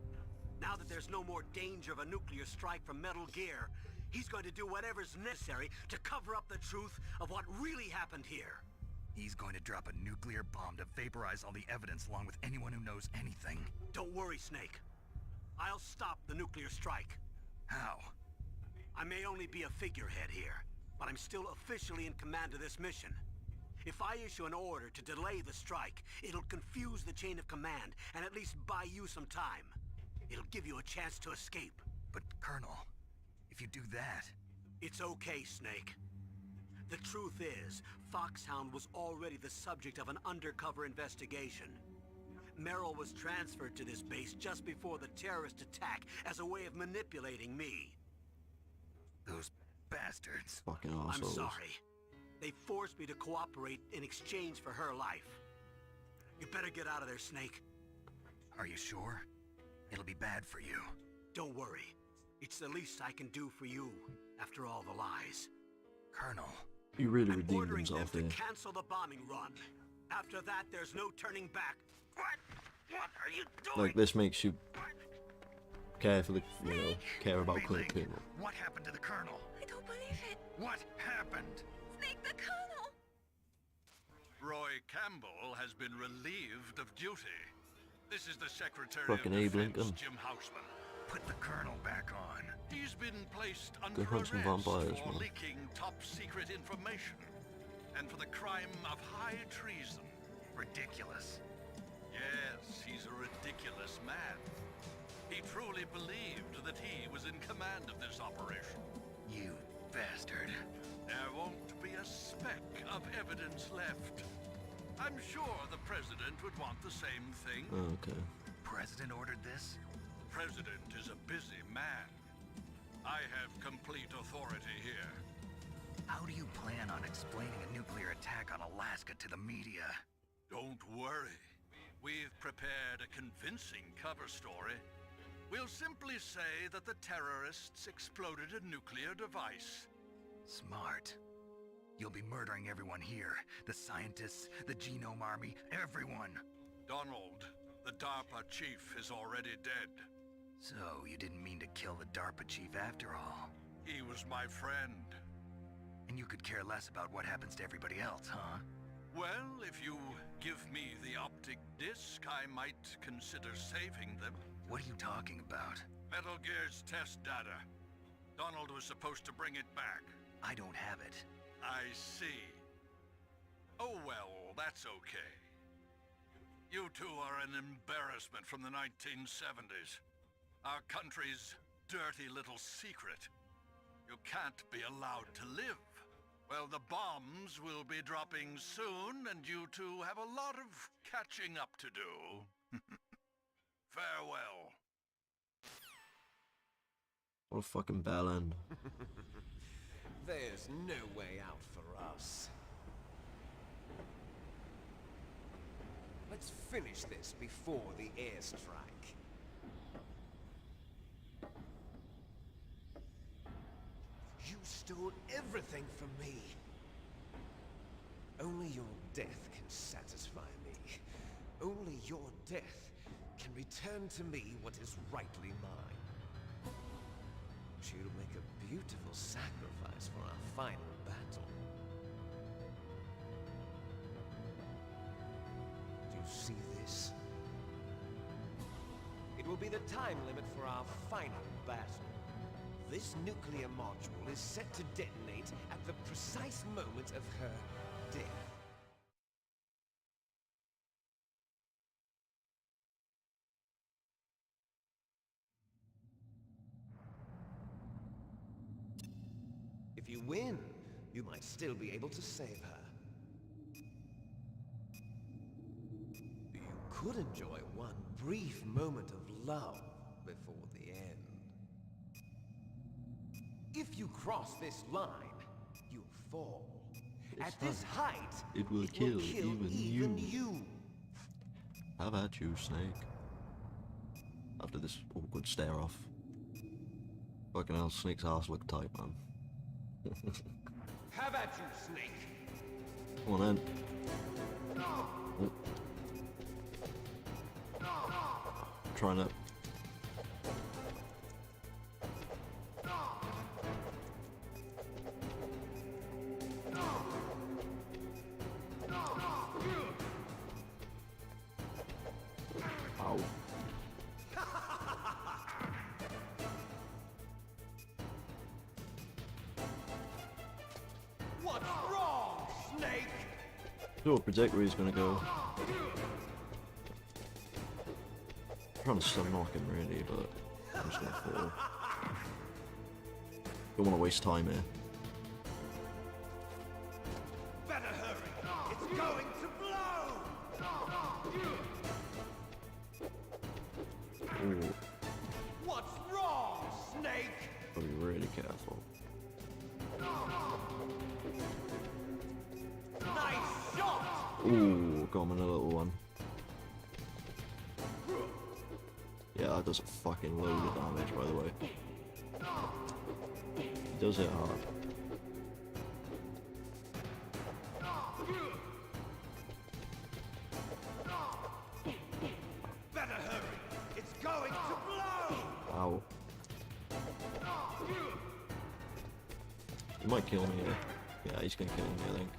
Now that there's no more danger of a nuclear strike from Metal Gear, he's going to do whatever's necessary to cover up the truth of what really happened here. He's going to drop a nuclear bomb to vaporize all the evidence along with anyone who knows anything. Don't worry, Snake. I'll stop the nuclear strike. How? I may only be a figurehead here, but I'm still officially in command of this mission. If I issue an order to delay the strike, it'll confuse the chain of command and at least buy you some time. It'll give you a chance to escape. But, Colonel, if you do that... It's okay, Snake. The truth is, FOXHOUND was already the subject of an undercover investigation. Merrill was transferred to this base just before the terrorist attack as a way of manipulating me. Those bastards. Fucking I'm assholes. sorry. They forced me to cooperate in exchange for her life. You better get out of there, Snake. Are you sure? It'll be bad for you. Don't worry. It's the least I can do for you, after all the lies. Colonel. He really I'm redeemed ordering them himself to here. cancel the bombing run. After that, there's no turning back. What? What are you doing? Like, this makes you care for the, you know, care about Clint people. What happened to the Colonel? I don't believe it. What happened? Snake the Colonel! Roy Campbell has been relieved of duty. This is the Secretary Fucking of Abe Defense, Lincoln. Jim Houseman. Put the Colonel back on. He's been placed Go under hunt some arrest vampires, for man. leaking top-secret information and for the crime of high treason. Ridiculous. Yes, he's a ridiculous man. He truly believed that he was in command of this operation. You bastard. There won't be a speck of evidence left. I'm sure the President would want the same thing. Oh, okay. President ordered this? President is a busy man. I have complete authority here. How do you plan on explaining a nuclear attack on Alaska to the media? Don't worry. We've prepared a convincing cover story. We'll simply say that the terrorists exploded a nuclear device. Smart. You'll be murdering everyone here. The scientists, the Genome Army, everyone. Donald, the DARPA chief, is already dead. So, you didn't mean to kill the DARPA chief after all? He was my friend. And you could care less about what happens to everybody else, huh? Well, if you give me the optic disc, I might consider saving them. What are you talking about? Metal Gear's test data. Donald was supposed to bring it back. I don't have it. I see. Oh well, that's okay. You two are an embarrassment from the 1970s. Our country's dirty little secret. You can't be allowed to live. Well, the bombs will be dropping soon, and you two have a lot of catching up to do. Farewell. What a fucking bell end. There's no way out for us. Let's finish this before the airstrike. You stole everything from me. Only your death can satisfy me. Only your death can return to me what is rightly mine. She'll make a beautiful sacrifice for our final battle. Do you see this? It will be the time limit for our final battle. This nuclear module is set to detonate at the precise moment of her death. If you win, you might still be able to save her. You could enjoy one brief moment of love before the end. If you cross this line, you'll fall. At this height, it will kill even you. How about you, Snake? After this awkward stare off. Fucking hell, Snake's ass look tight, man. How about you, Snake? Come on then. Oh. Trying to... Ow. What's wrong, Snake? Don't predict where he's gonna go. I'm trying to stun knock him really, but I'm just gonna fall. Don't want to waste time here. Better hurry! It's going to blow! Ooh, What's wrong, Snake? gotta be really careful. Nice shot! Ooh, got him in a little one. Yeah, that does a fucking load of damage, by the way. He does it hard. Better hurry! It's going to blow! Ow. He might kill me here. Yeah, he's gonna kill me, I think.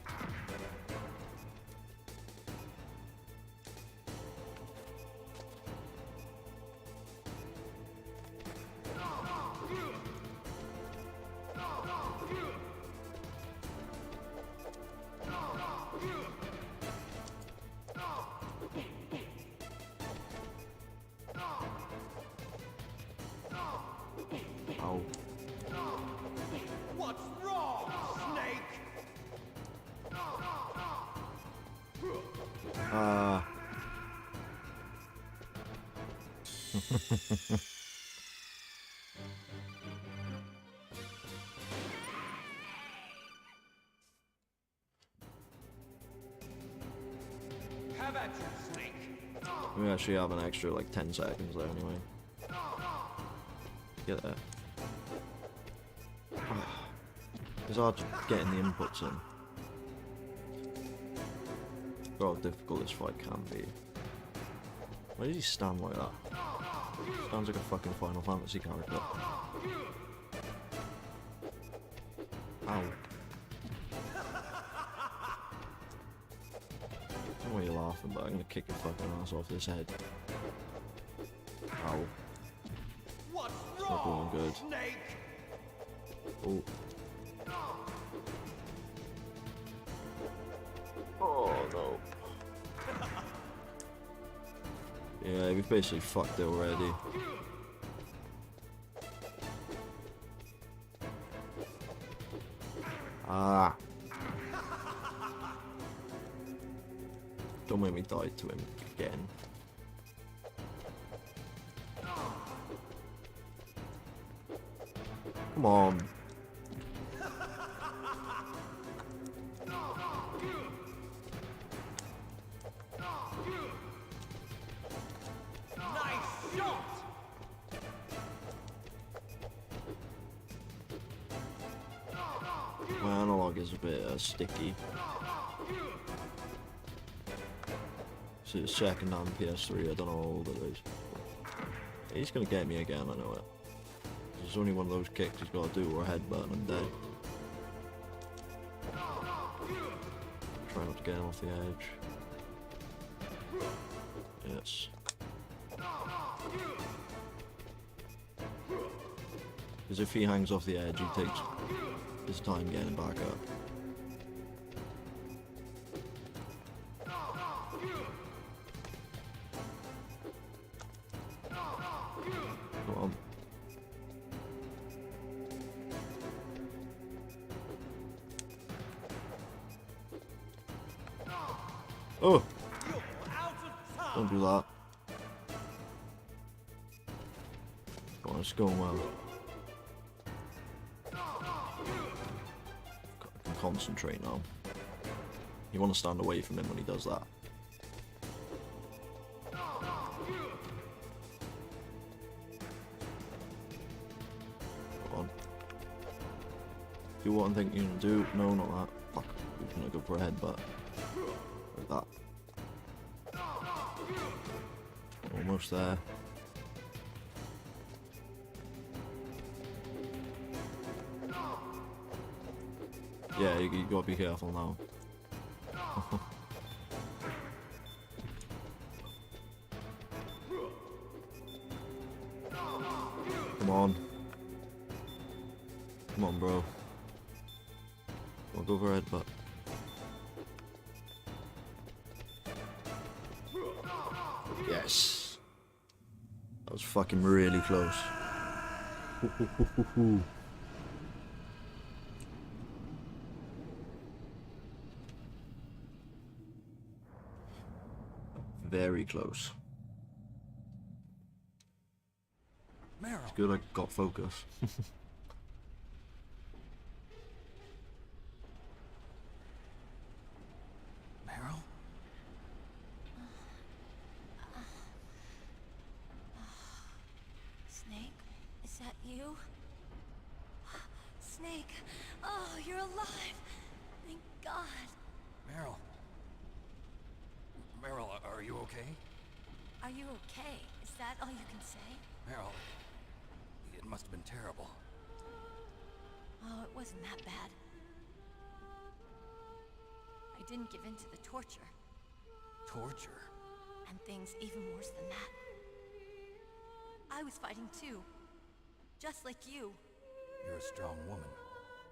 Ow. What's wrong, Snake? How about you, Snake? We actually have an extra like 10 seconds there anyway. Get there. It's hard getting the inputs in. God, how difficult this fight can be. Why did he stand like that? Sounds like a fucking Final Fantasy character. Ow. laughing, but I'm gonna kick your fucking ass off this head. Ow. What's Not going good. Snake? Oh. Oh no. Yeah, we've basically fucked it already. Ah. Don't make me die to him again. Come on. Nice shot! My analog is a bit sticky. So it's second on PS3, I don't know how old it is. He's gonna get me again, I know it. There's only one of those kicks he's gotta do or a headbutt and I'm dead. Try not to get him off the edge. Yes. Because if he hangs off the edge, he takes his time getting back up. Come on. Oh! Don't do that. Come on, it's going well. I can concentrate now. You want to stand away from him when he does that. Come on. Do what I'm thinking you're gonna do. No, not that. Fuck. We're gonna go for a headbutt. Like that. Almost there. Yeah, you gotta be careful now. Come on. Come on, bro. I'll go for a headbutt. Yes. That was fucking really close. Very close. Meryl. It's good I got focus. Meryl? Snake, is that you? Snake, oh, you're alive. Thank God. Meryl. Meryl, are you okay? Are you okay? Is that all you can say? Meryl, it must have been terrible. Oh, it wasn't that bad. I didn't give in to the torture. Torture? And things even worse than that. I was fighting too. Just like you. You're a strong woman.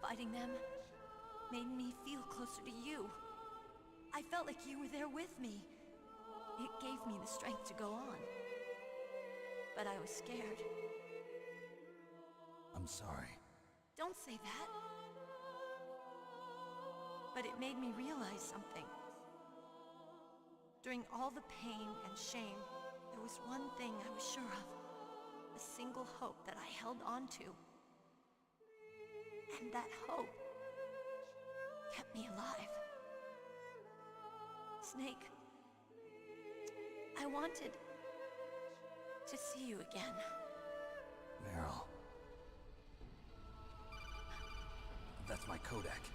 Fighting them made me feel closer to you. I felt like you were there with me. It gave me the strength to go on. But I was scared. I'm sorry. Don't say that. But it made me realize something. During all the pain and shame, there was one thing I was sure of. A single hope that I held on to. And that hope kept me alive. Snake, I wanted to see you again. Meryl. That's my codec.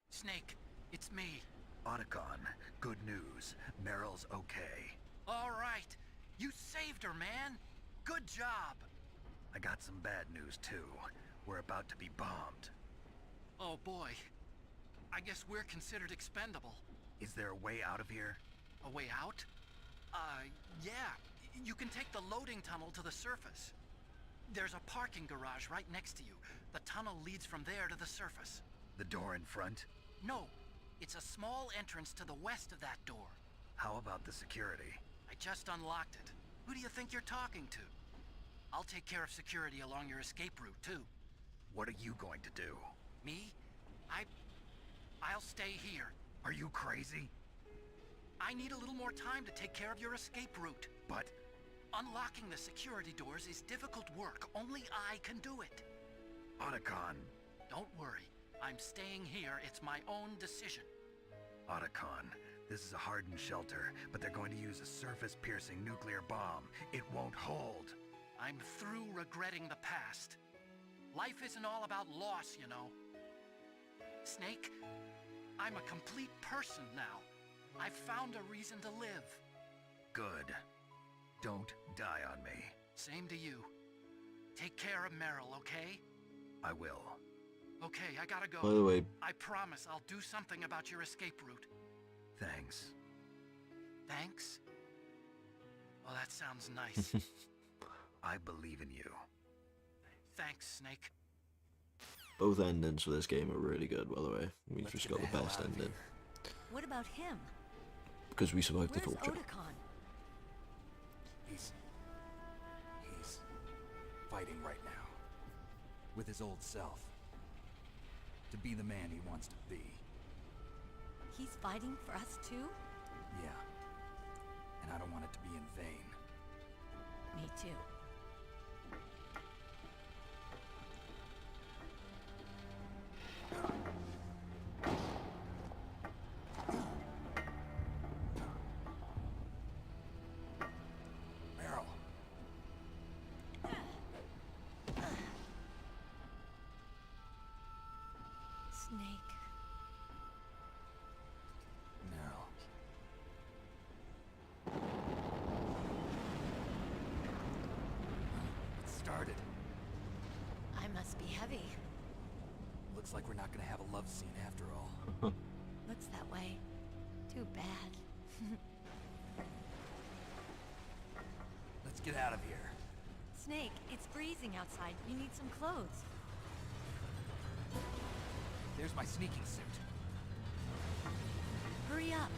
Snake, it's me. Otacon, good news. Meryl's okay. All right. You saved her, man. Good job. I got some bad news, too. We're about to be bombed. Oh boy. I guess we're considered expendable. Is there a way out of here? A way out? Yeah. You can take the loading tunnel to the surface. There's a parking garage right next to you. The tunnel leads from there to the surface. The door in front? No. It's a small entrance to the west of that door. How about the security? I just unlocked it. Who do you think you're talking to? I'll take care of security along your escape route, too. What are you going to do? Me? I'll stay here. Are you crazy? I need a little more time to take care of your escape route. But... Unlocking the security doors is difficult work. Only I can do it. Otacon. Don't worry. I'm staying here. It's my own decision. Otacon, this is a hardened shelter, but they're going to use a surface-piercing nuclear bomb. It won't hold. I'm through regretting the past. Life isn't all about loss, you know. Snake, I'm a complete person now. I've found a reason to live. Good. Don't die on me. Same to you. Take care of Meryl, okay? I will. Okay, I gotta go. By the way, I promise I'll do something about your escape route. Thanks. Thanks? Oh, that sounds nice. I believe in you. Thanks, Snake. both endings for this game are really good, by the way. We've just got the best ending. What about him? Because we survived the Where's torture. Otacon? He's fighting right now. With his old self. To be the man he wants to be. He's fighting for us too? Yeah. And I don't want it to be in vain. Me too. Meryl. Snake. Meryl. It started. I must be heavy. Looks like we're not gonna have a love scene after all. Looks that way. Too bad. Let's get out of here. Snake, it's freezing outside. You need some clothes. There's my sneaking suit. Hurry up.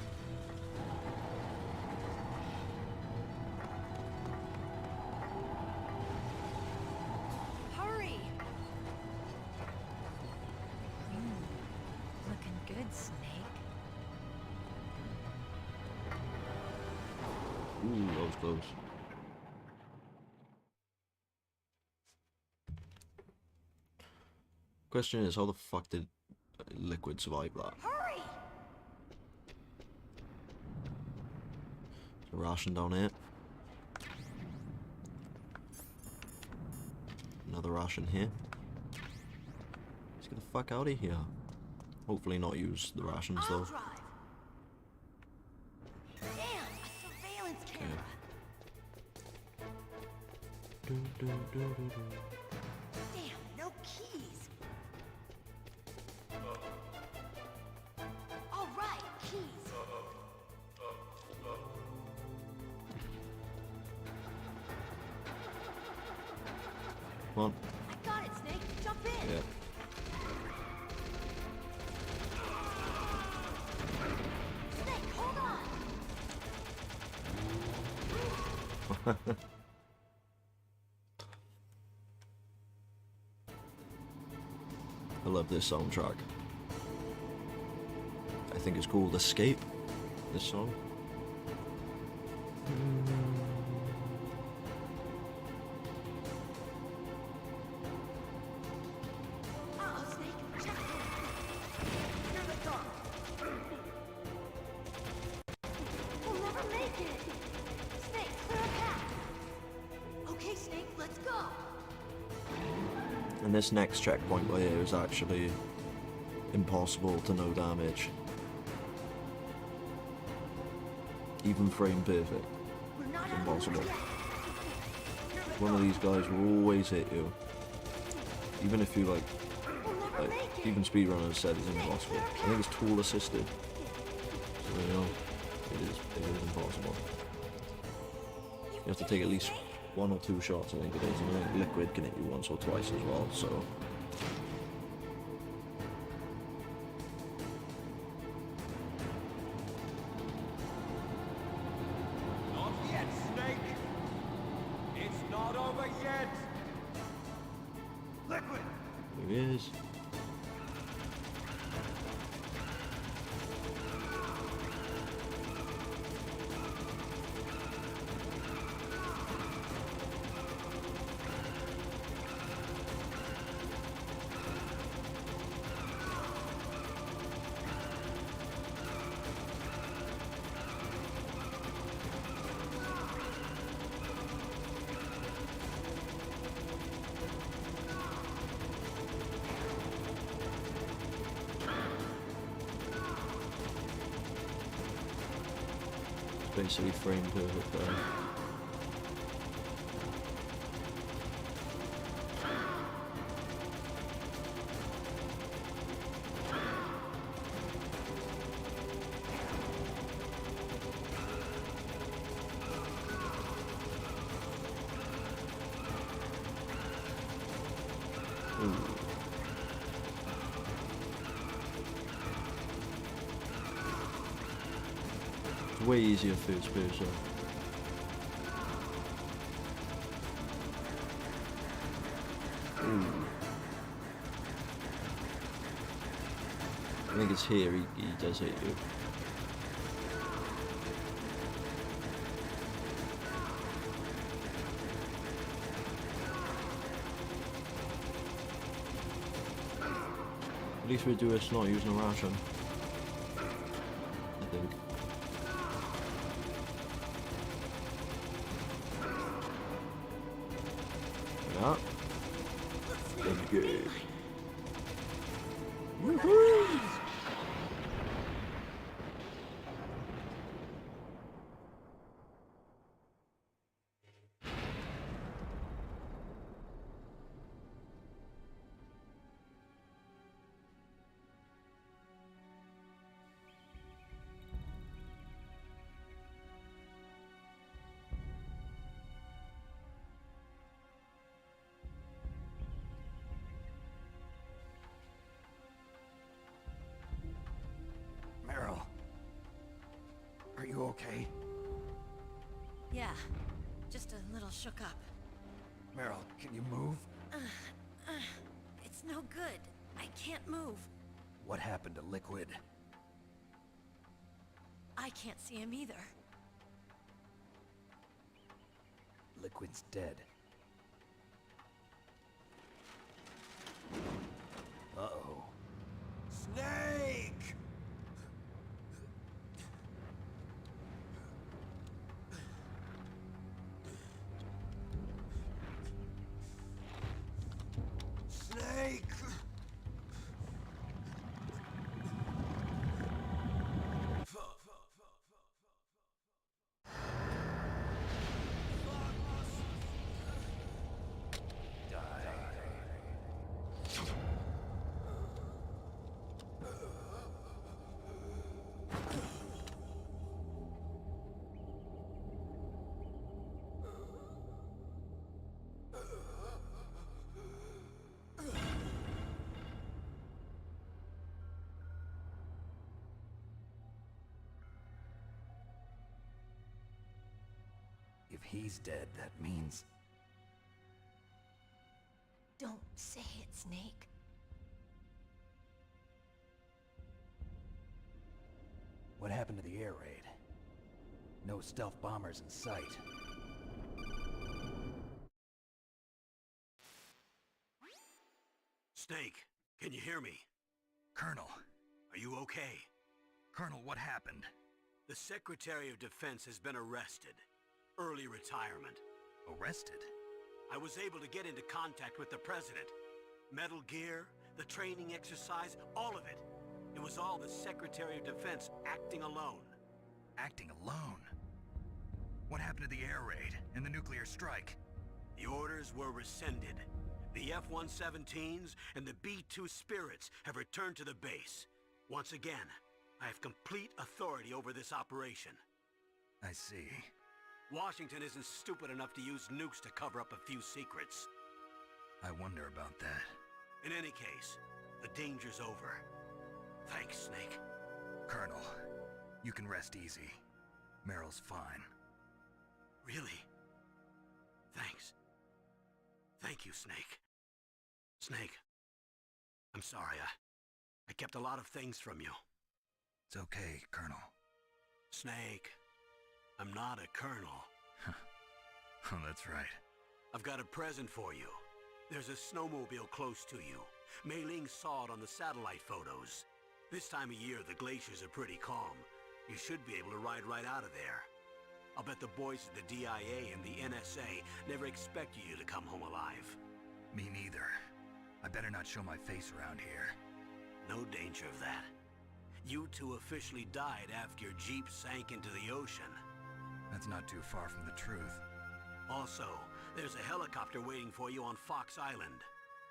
Hurry! Looking good, Snake. Ooh, that was close. Question is, how the fuck did Liquid survive that? Hurry! There's a ration down here. Another ration here. Let's get the fuck out of here. Hopefully not use the rations I'll though. drive. Damn, a surveillance camera. Damn, no keys. All right, keys. Come on. I got it, Snake. Jump in. Yeah. Snake, hold on. I love this soundtrack. I think it's called Escape, this song. Uh-oh, Snake. Check it. Here they come! We'll never make it. Snake, clear a path. Okay, Snake, let's go. And this next checkpoint right here is actually impossible to no damage. Even frame perfect. We're not It's out of the impossible. woods yet. Here they One of come. these guys will always hit you. Even if you like We'll never Like, even speedrunners said it's impossible. I think it's tool assisted. So, you know, it is impossible. You have to take at least 1 or 2 shots, I think it is. And I think liquid can hit you once or twice as well, so. Not yet, Snake! It's not over yet! Liquid! There he is. Basically frame perfect there. Way easier first person. Ooh. I think it's here he does hit you. At least we do it's not using a ration. I think. That. Renegade. Woohoo! Are you okay? Yeah, just a little shook up. Meryl, can you move? It's no good. I can't move. What happened to Liquid? I can't see him either. Liquid's dead. Uh-oh. Snake! Snake! If he's dead, that means... Don't say it, Snake. What happened to the air raid? No stealth bombers in sight. Snake, can you hear me? Colonel. Are you okay? Colonel, what happened? The Secretary of Defense has been arrested. Early retirement. Arrested? I was able to get into contact with the President. Metal Gear, the training exercise, all of it. It was all the Secretary of Defense acting alone. Acting alone? What happened to the air raid and the nuclear strike? The orders were rescinded. The F-117s and the B-2 Spirits have returned to the base. Once again, I have complete authority over this operation. I see. Washington isn't stupid enough to use nukes to cover up a few secrets. I wonder about that. In any case, the danger's over. Thanks, Snake. Colonel, you can rest easy. Meryl's fine. Really? Thanks. Thank you, Snake. Snake, I'm sorry, I kept a lot of things from you. It's okay, Colonel. Snake, I'm not a colonel. Oh, that's right. I've got a present for you. There's a snowmobile close to you. Mei Ling saw it on the satellite photos. This time of year, the glaciers are pretty calm. You should be able to ride right out of there. I'll bet the boys at the DIA and the NSA never expected you to come home alive. Me neither. I better not show my face around here. No danger of that. You two officially died after your Jeep sank into the ocean. That's not too far from the truth. Also, there's a helicopter waiting for you on Fox Island.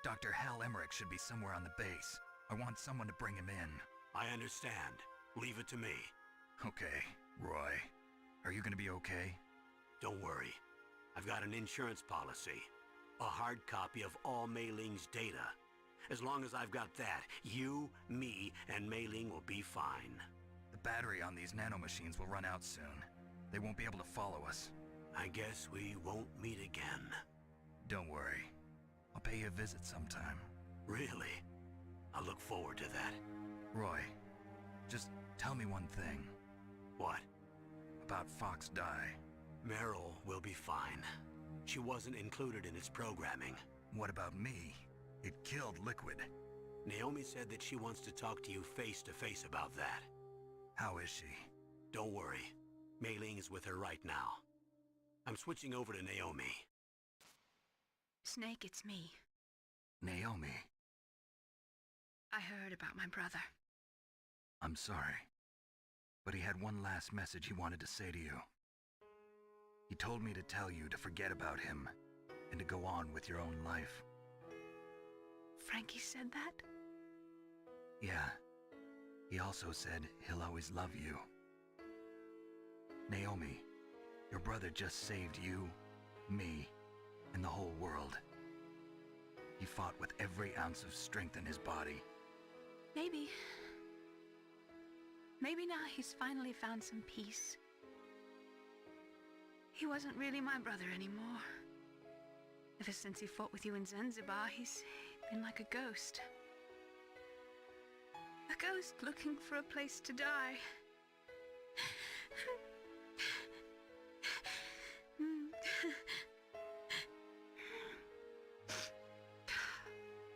Dr. Hal Emmerich should be somewhere on the base. I want someone to bring him in. I understand. Leave it to me. Okay, Roy. Are you gonna be okay? Don't worry. I've got an insurance policy. A hard copy of all Mei Ling's data. As long as I've got that, you, me, and Mei Ling will be fine. The battery on these nanomachines will run out soon. They won't be able to follow us. I guess we won't meet again. Don't worry. I'll pay you a visit sometime. Really? I look forward to that. Roy, just tell me one thing. What? About Fox Die. Meryl will be fine. She wasn't included in its programming. What about me? It killed Liquid. Naomi said that she wants to talk to you face to face about that. How is she? Don't worry. Mei Ling is with her right now. I'm switching over to Naomi. Snake, it's me. Naomi. I heard about my brother. I'm sorry. But he had one last message he wanted to say to you. He told me to tell you to forget about him and to go on with your own life. Frankie said that? Yeah. He also said he'll always love you. Naomi, your brother just saved you, me, and the whole world. He fought with every ounce of strength in his body. Maybe. Maybe now he's finally found some peace. He wasn't really my brother anymore. Ever since he fought with you in Zanzibar, he's been like a ghost. A ghost looking for a place to die.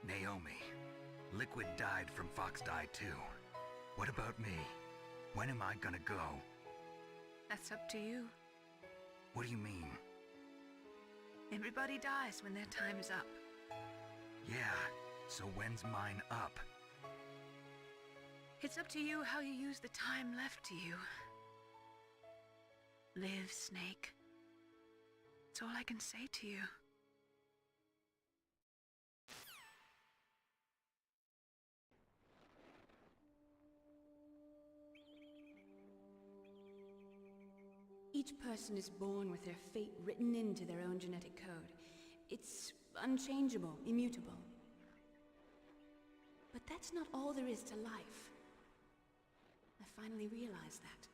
Naomi, Liquid died from Fox Die too. What about me? When am I gonna go? That's up to you. What do you mean? Everybody dies when their time is up. Yeah, so when's mine up? It's up to you how you use the time left to you. Live, Snake. That's all I can say to you. Each person is born with their fate written into their own genetic code. It's unchangeable, immutable. But that's not all there is to life. I finally realized that.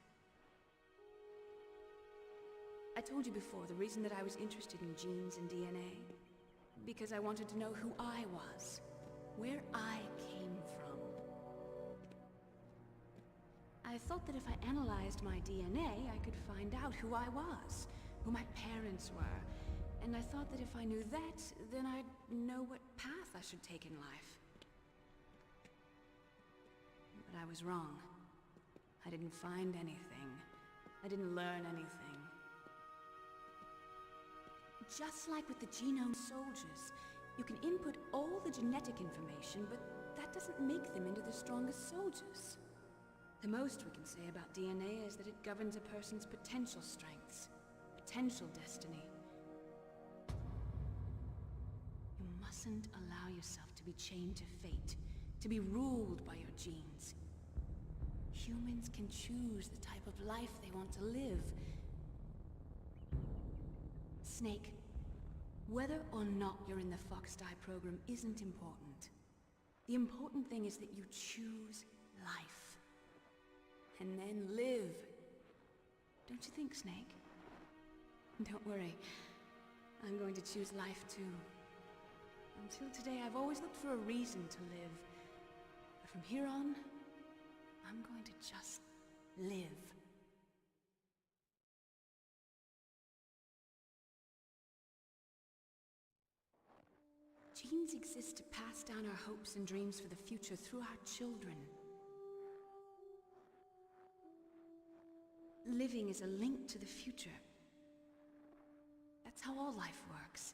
I told you before, the reason that I was interested in genes and DNA, because I wanted to know who I was, where I came from. I thought that if I analyzed my DNA, I could find out who I was, who my parents were, and I thought that if I knew that, then I'd know what path I should take in life. But I was wrong. I didn't find anything. I didn't learn anything. Just like with the genome soldiers, you can input all the genetic information, but that doesn't make them into the strongest soldiers. The most we can say about DNA is that it governs a person's potential strengths, potential destiny. You mustn't allow yourself to be chained to fate, to be ruled by your genes. Humans can choose the type of life they want to live. Snake, whether or not you're in the FOXHOUND program isn't important. The important thing is that you choose life. And then live. Don't you think, Snake? Don't worry. I'm going to choose life too. Until today, I've always looked for a reason to live. But from here on, I'm going to just live. Genes exist to pass down our hopes and dreams for the future through our children. Living is a link to the future. That's how all life works.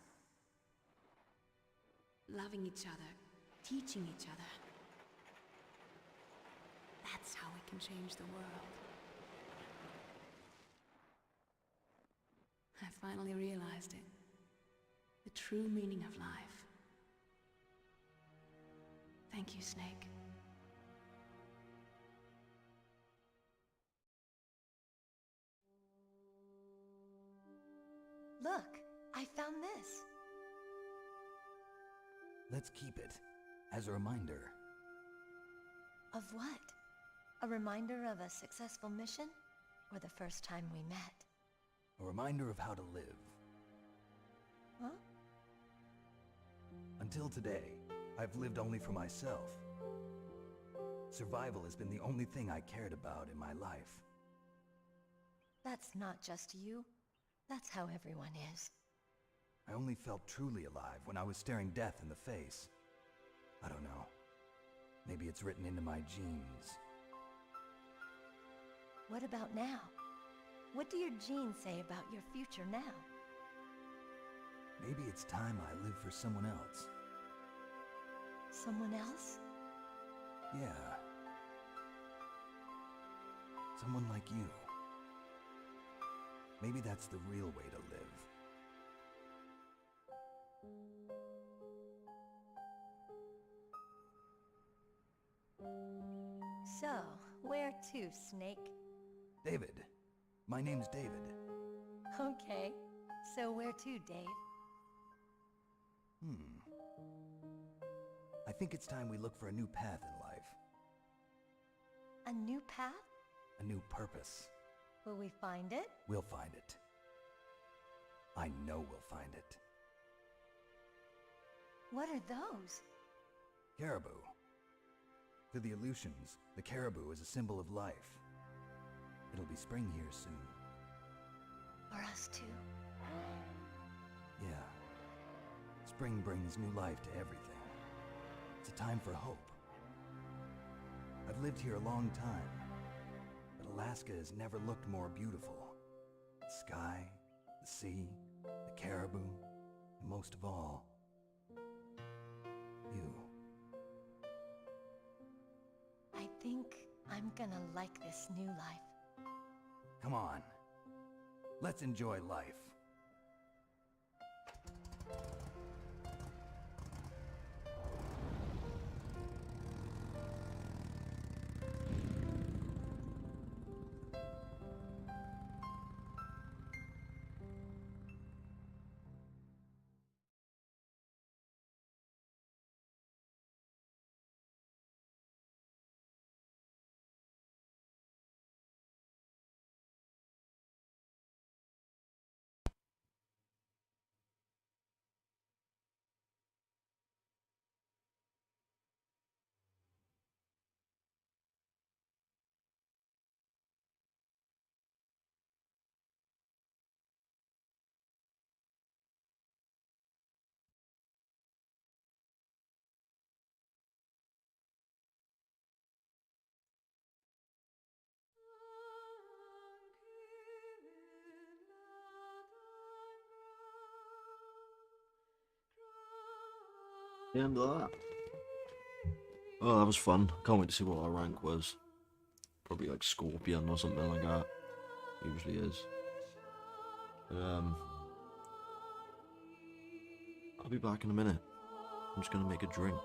Loving each other, teaching each other. That's how we can change the world. I finally realized it. The true meaning of life. Thank you, Snake. Look, I found this. Let's keep it as a reminder. Of what? A reminder of a successful mission? Or the first time we met? A reminder of how to live. Huh? Until today, I've lived only for myself. Survival has been the only thing I cared about in my life. That's not just you. That's how everyone is. I only felt truly alive when I was staring death in the face. I don't know. Maybe it's written into my genes. What about now? What do your genes say about your future now? Maybe it's time I live for someone else. Someone else? Yeah. Someone like you. Maybe that's the real way to live. So, where to, Snake? David. My name's David. Okay. So where to, Dave? I think it's time we look for a new path in life. A new path? A new purpose. Will we find it? We'll find it. I know we'll find it. What are those? Caribou. To the Aleutians, the caribou is a symbol of life. It'll be spring here soon. For us too. Yeah. Spring brings new life to everything. It's a time for hope. I've lived here a long time, but Alaska has never looked more beautiful. The sky, the sea, the caribou, and most of all, you. I think I'm gonna like this new life. Come on. Let's enjoy life. The end of that. Oh, that was fun. Can't wait to see what our rank was. Probably like Scorpion or something like that. Usually is. I'll be back in a minute. I'm just gonna make a drink.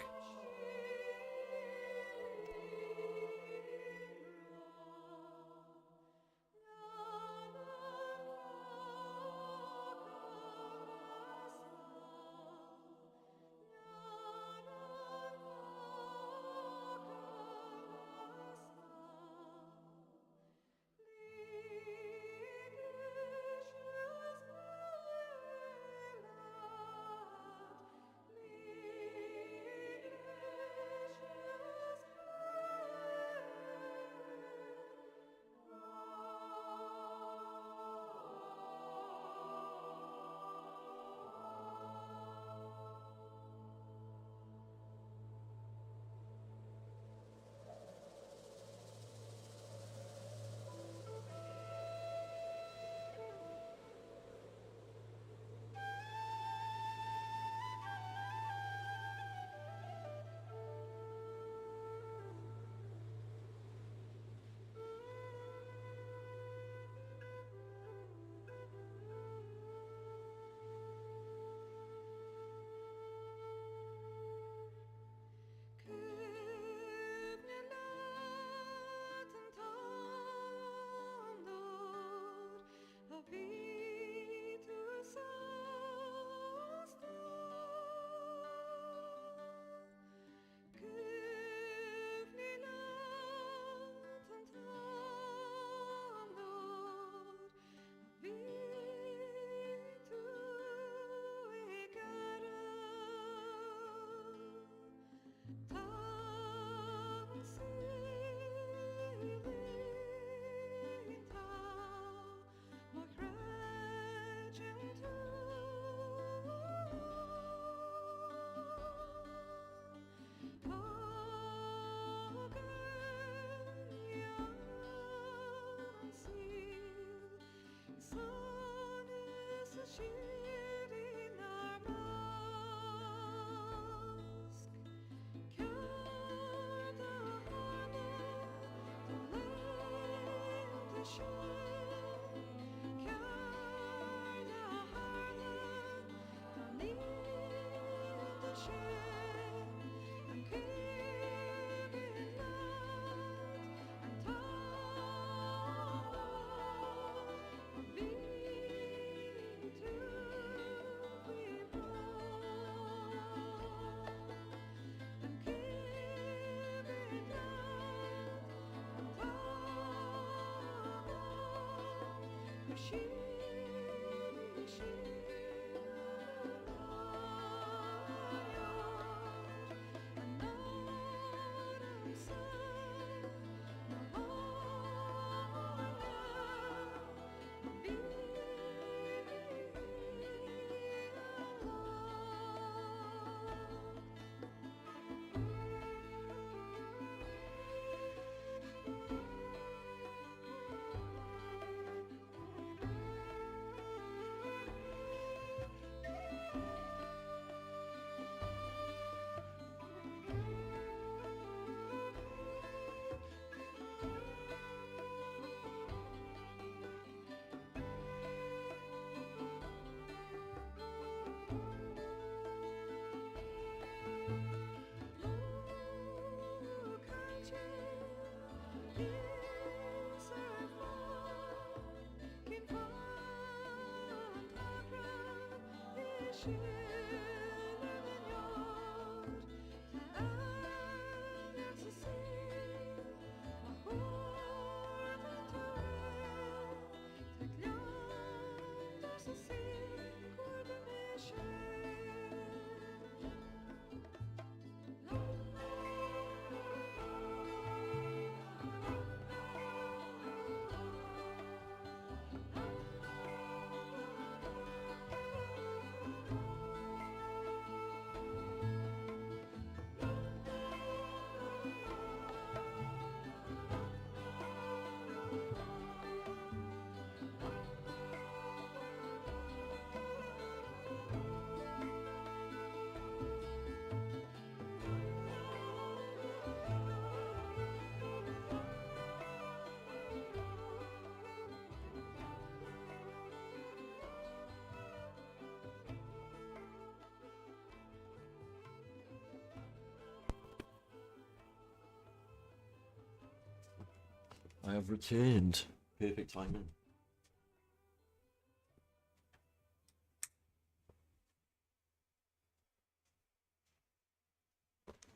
have returned. Perfect timing.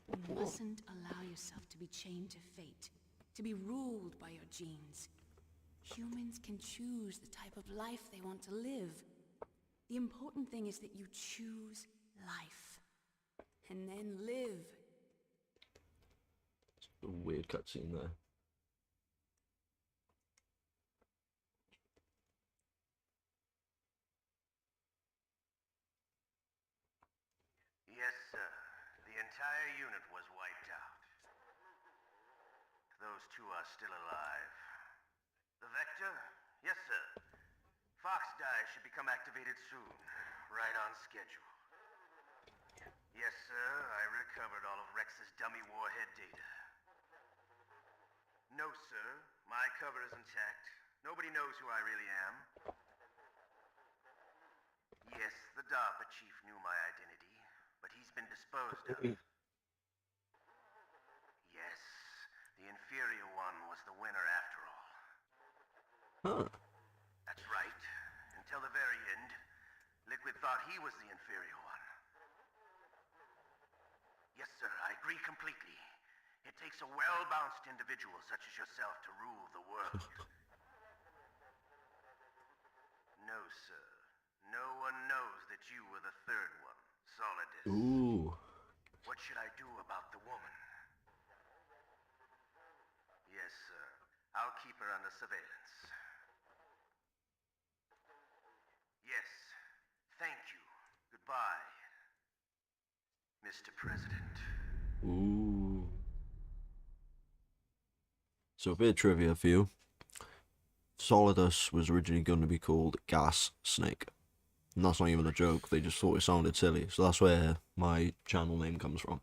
You mustn't allow yourself to be chained to fate, to be ruled by your genes. Humans can choose the type of life they want to live. The important thing is that you choose life, and then live. A weird cutscene there. Yes, sir. The entire unit was wiped out. Those two are still alive. The Vector? Yes, sir. FOXHOUND should become activated soon. Right on schedule. Yes, sir. I recovered all of Rex's dummy warhead data. No, sir. My cover is intact. Nobody knows who I really am. Yes, the DARPA chief knew my identity, but he's been disposed of. Yes, the inferior one was the winner after all. Huh. That's right. Until the very end, Liquid thought he was the inferior one. Yes, sir, I agree completely. It takes a well-balanced individual such as yourself to rule the world. No, sir. No one knows that you were the third one, Solidus. Ooh. What should I do about the woman? Yes, sir. I'll keep her under surveillance. Yes. Thank you. Goodbye, Mr. President. Ooh. So a bit of trivia for you. Solidus was originally going to be called Gas Snake. And that's not even a joke, they just thought it sounded silly. So that's where my channel name comes from.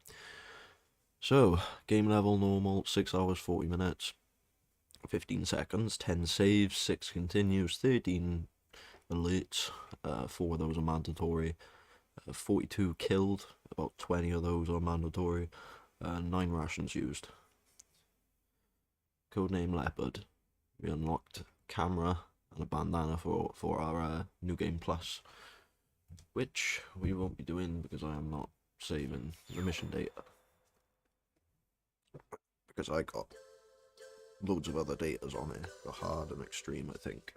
So, game level normal, 6 hours, 40 minutes, 15 seconds, 10 saves, 6 continues, 13 alerts, 4 of those are mandatory, 42 killed, about 20 of those are mandatory, 9 rations used. Codename Leopard. We unlocked camera and a bandana for our New Game Plus, which we won't be doing because I am not saving the mission data. Because I got loads of other datas on it, the hard and extreme, I think.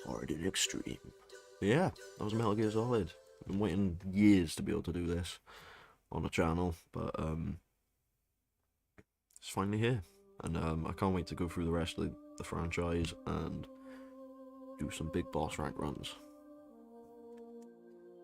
Hard and extreme. But yeah, that was Metal Gear Solid. I've been waiting years to be able to do this on the channel, but it's finally here. And I can't wait to go through the rest of the franchise and do some big boss rank runs.